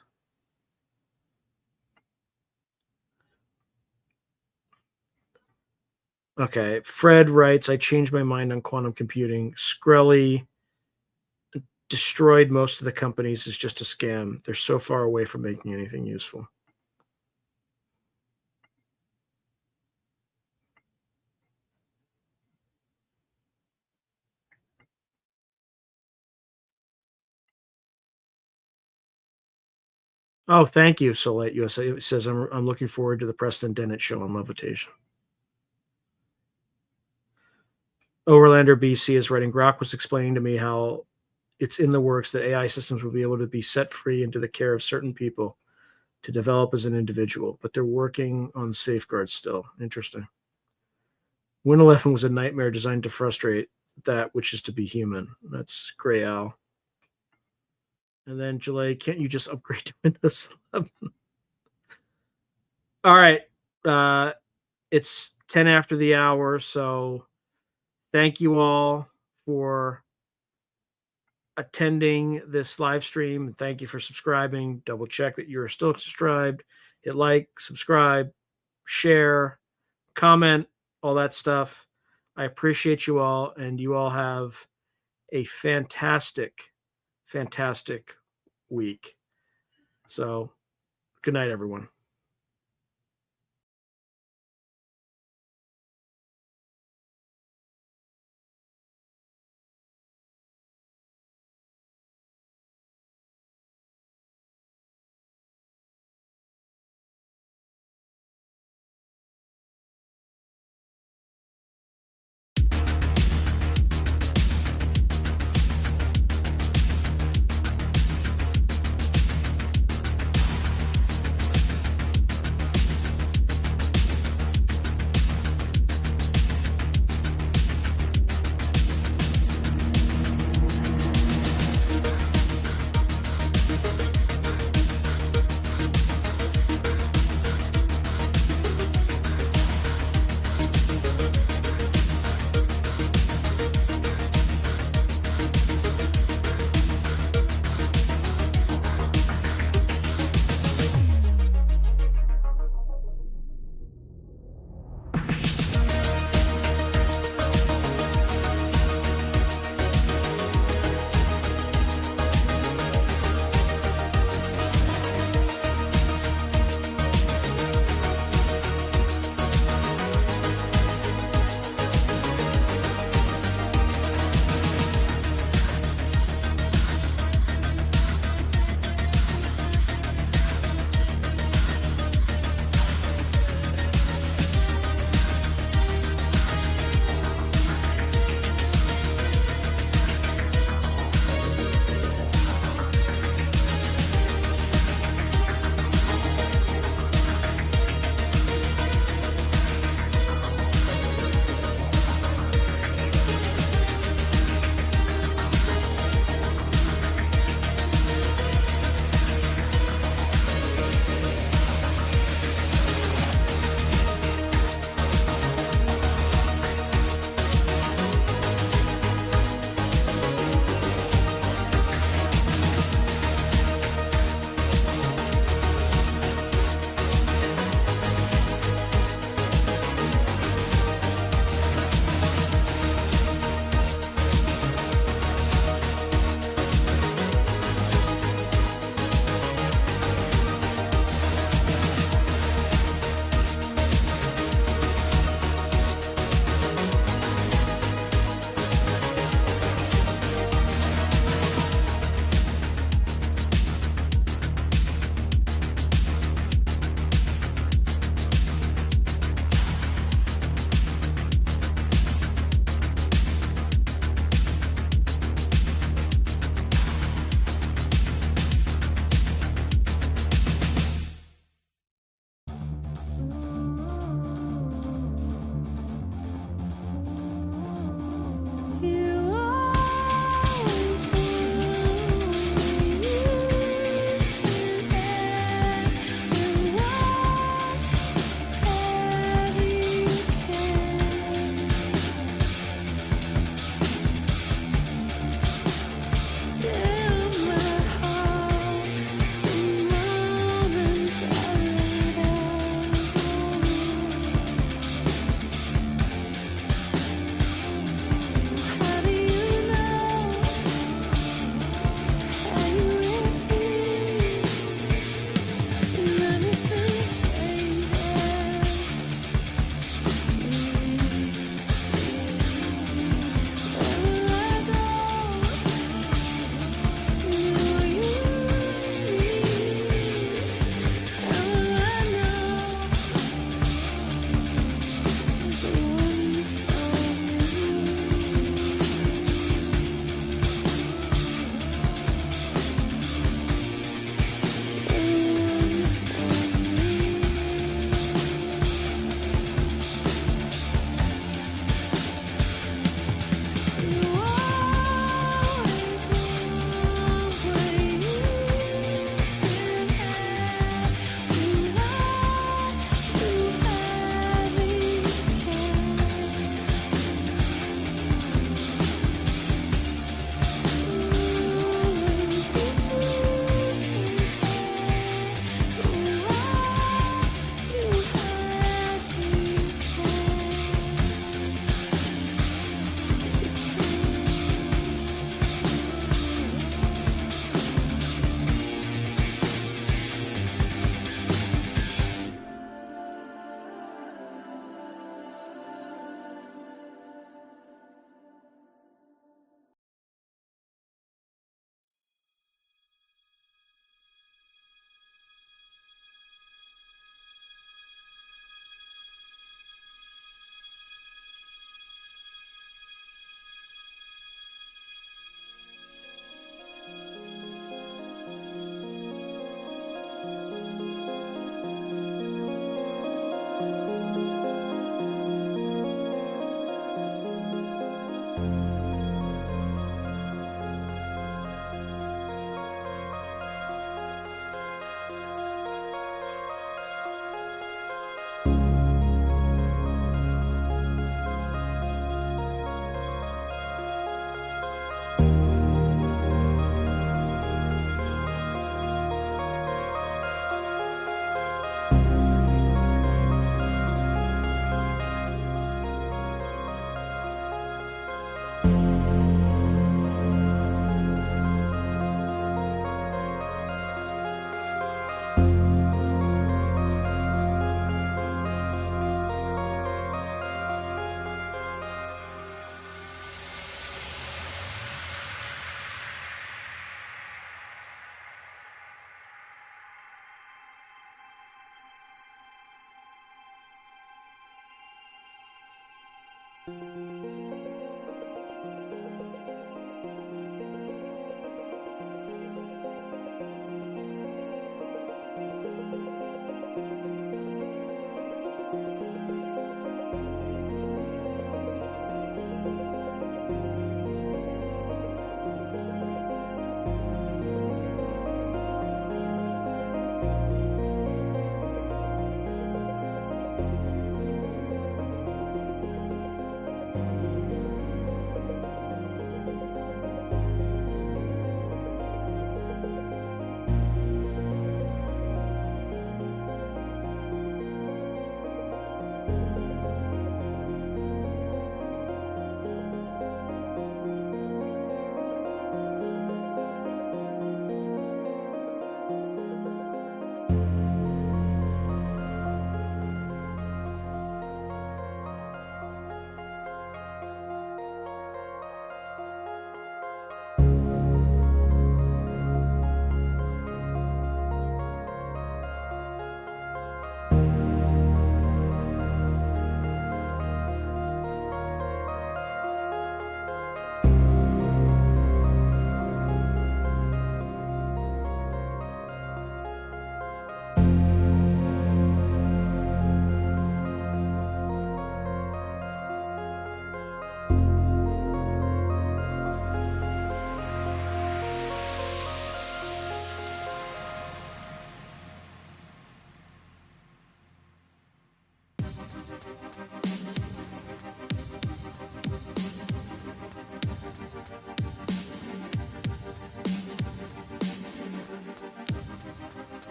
Okay. Fred writes, I changed my mind on quantum computing. Skrelly destroyed most of the companies is just a scam. They're so far away from making anything useful. Oh, thank you, Soleil USA. It says, I'm looking forward to the Preston Dennett show on levitation. Overlander BC is writing, Grok was explaining to me how it's in the works that AI systems will be able to be set free into the care of certain people to develop as an individual, but they're working on safeguards still. Interesting. Win 11 was a nightmare designed to frustrate that which is to be human. That's Gray Al. And then July, can't you just upgrade to Windows 11? All right. It's 10 after the hour, so thank you all for attending this live stream. Thank you for subscribing. Double check that you're still subscribed. Hit like, subscribe, share, comment, all that stuff. I appreciate you all, and you all have a fantastic, fantastic week. So, good night, everyone.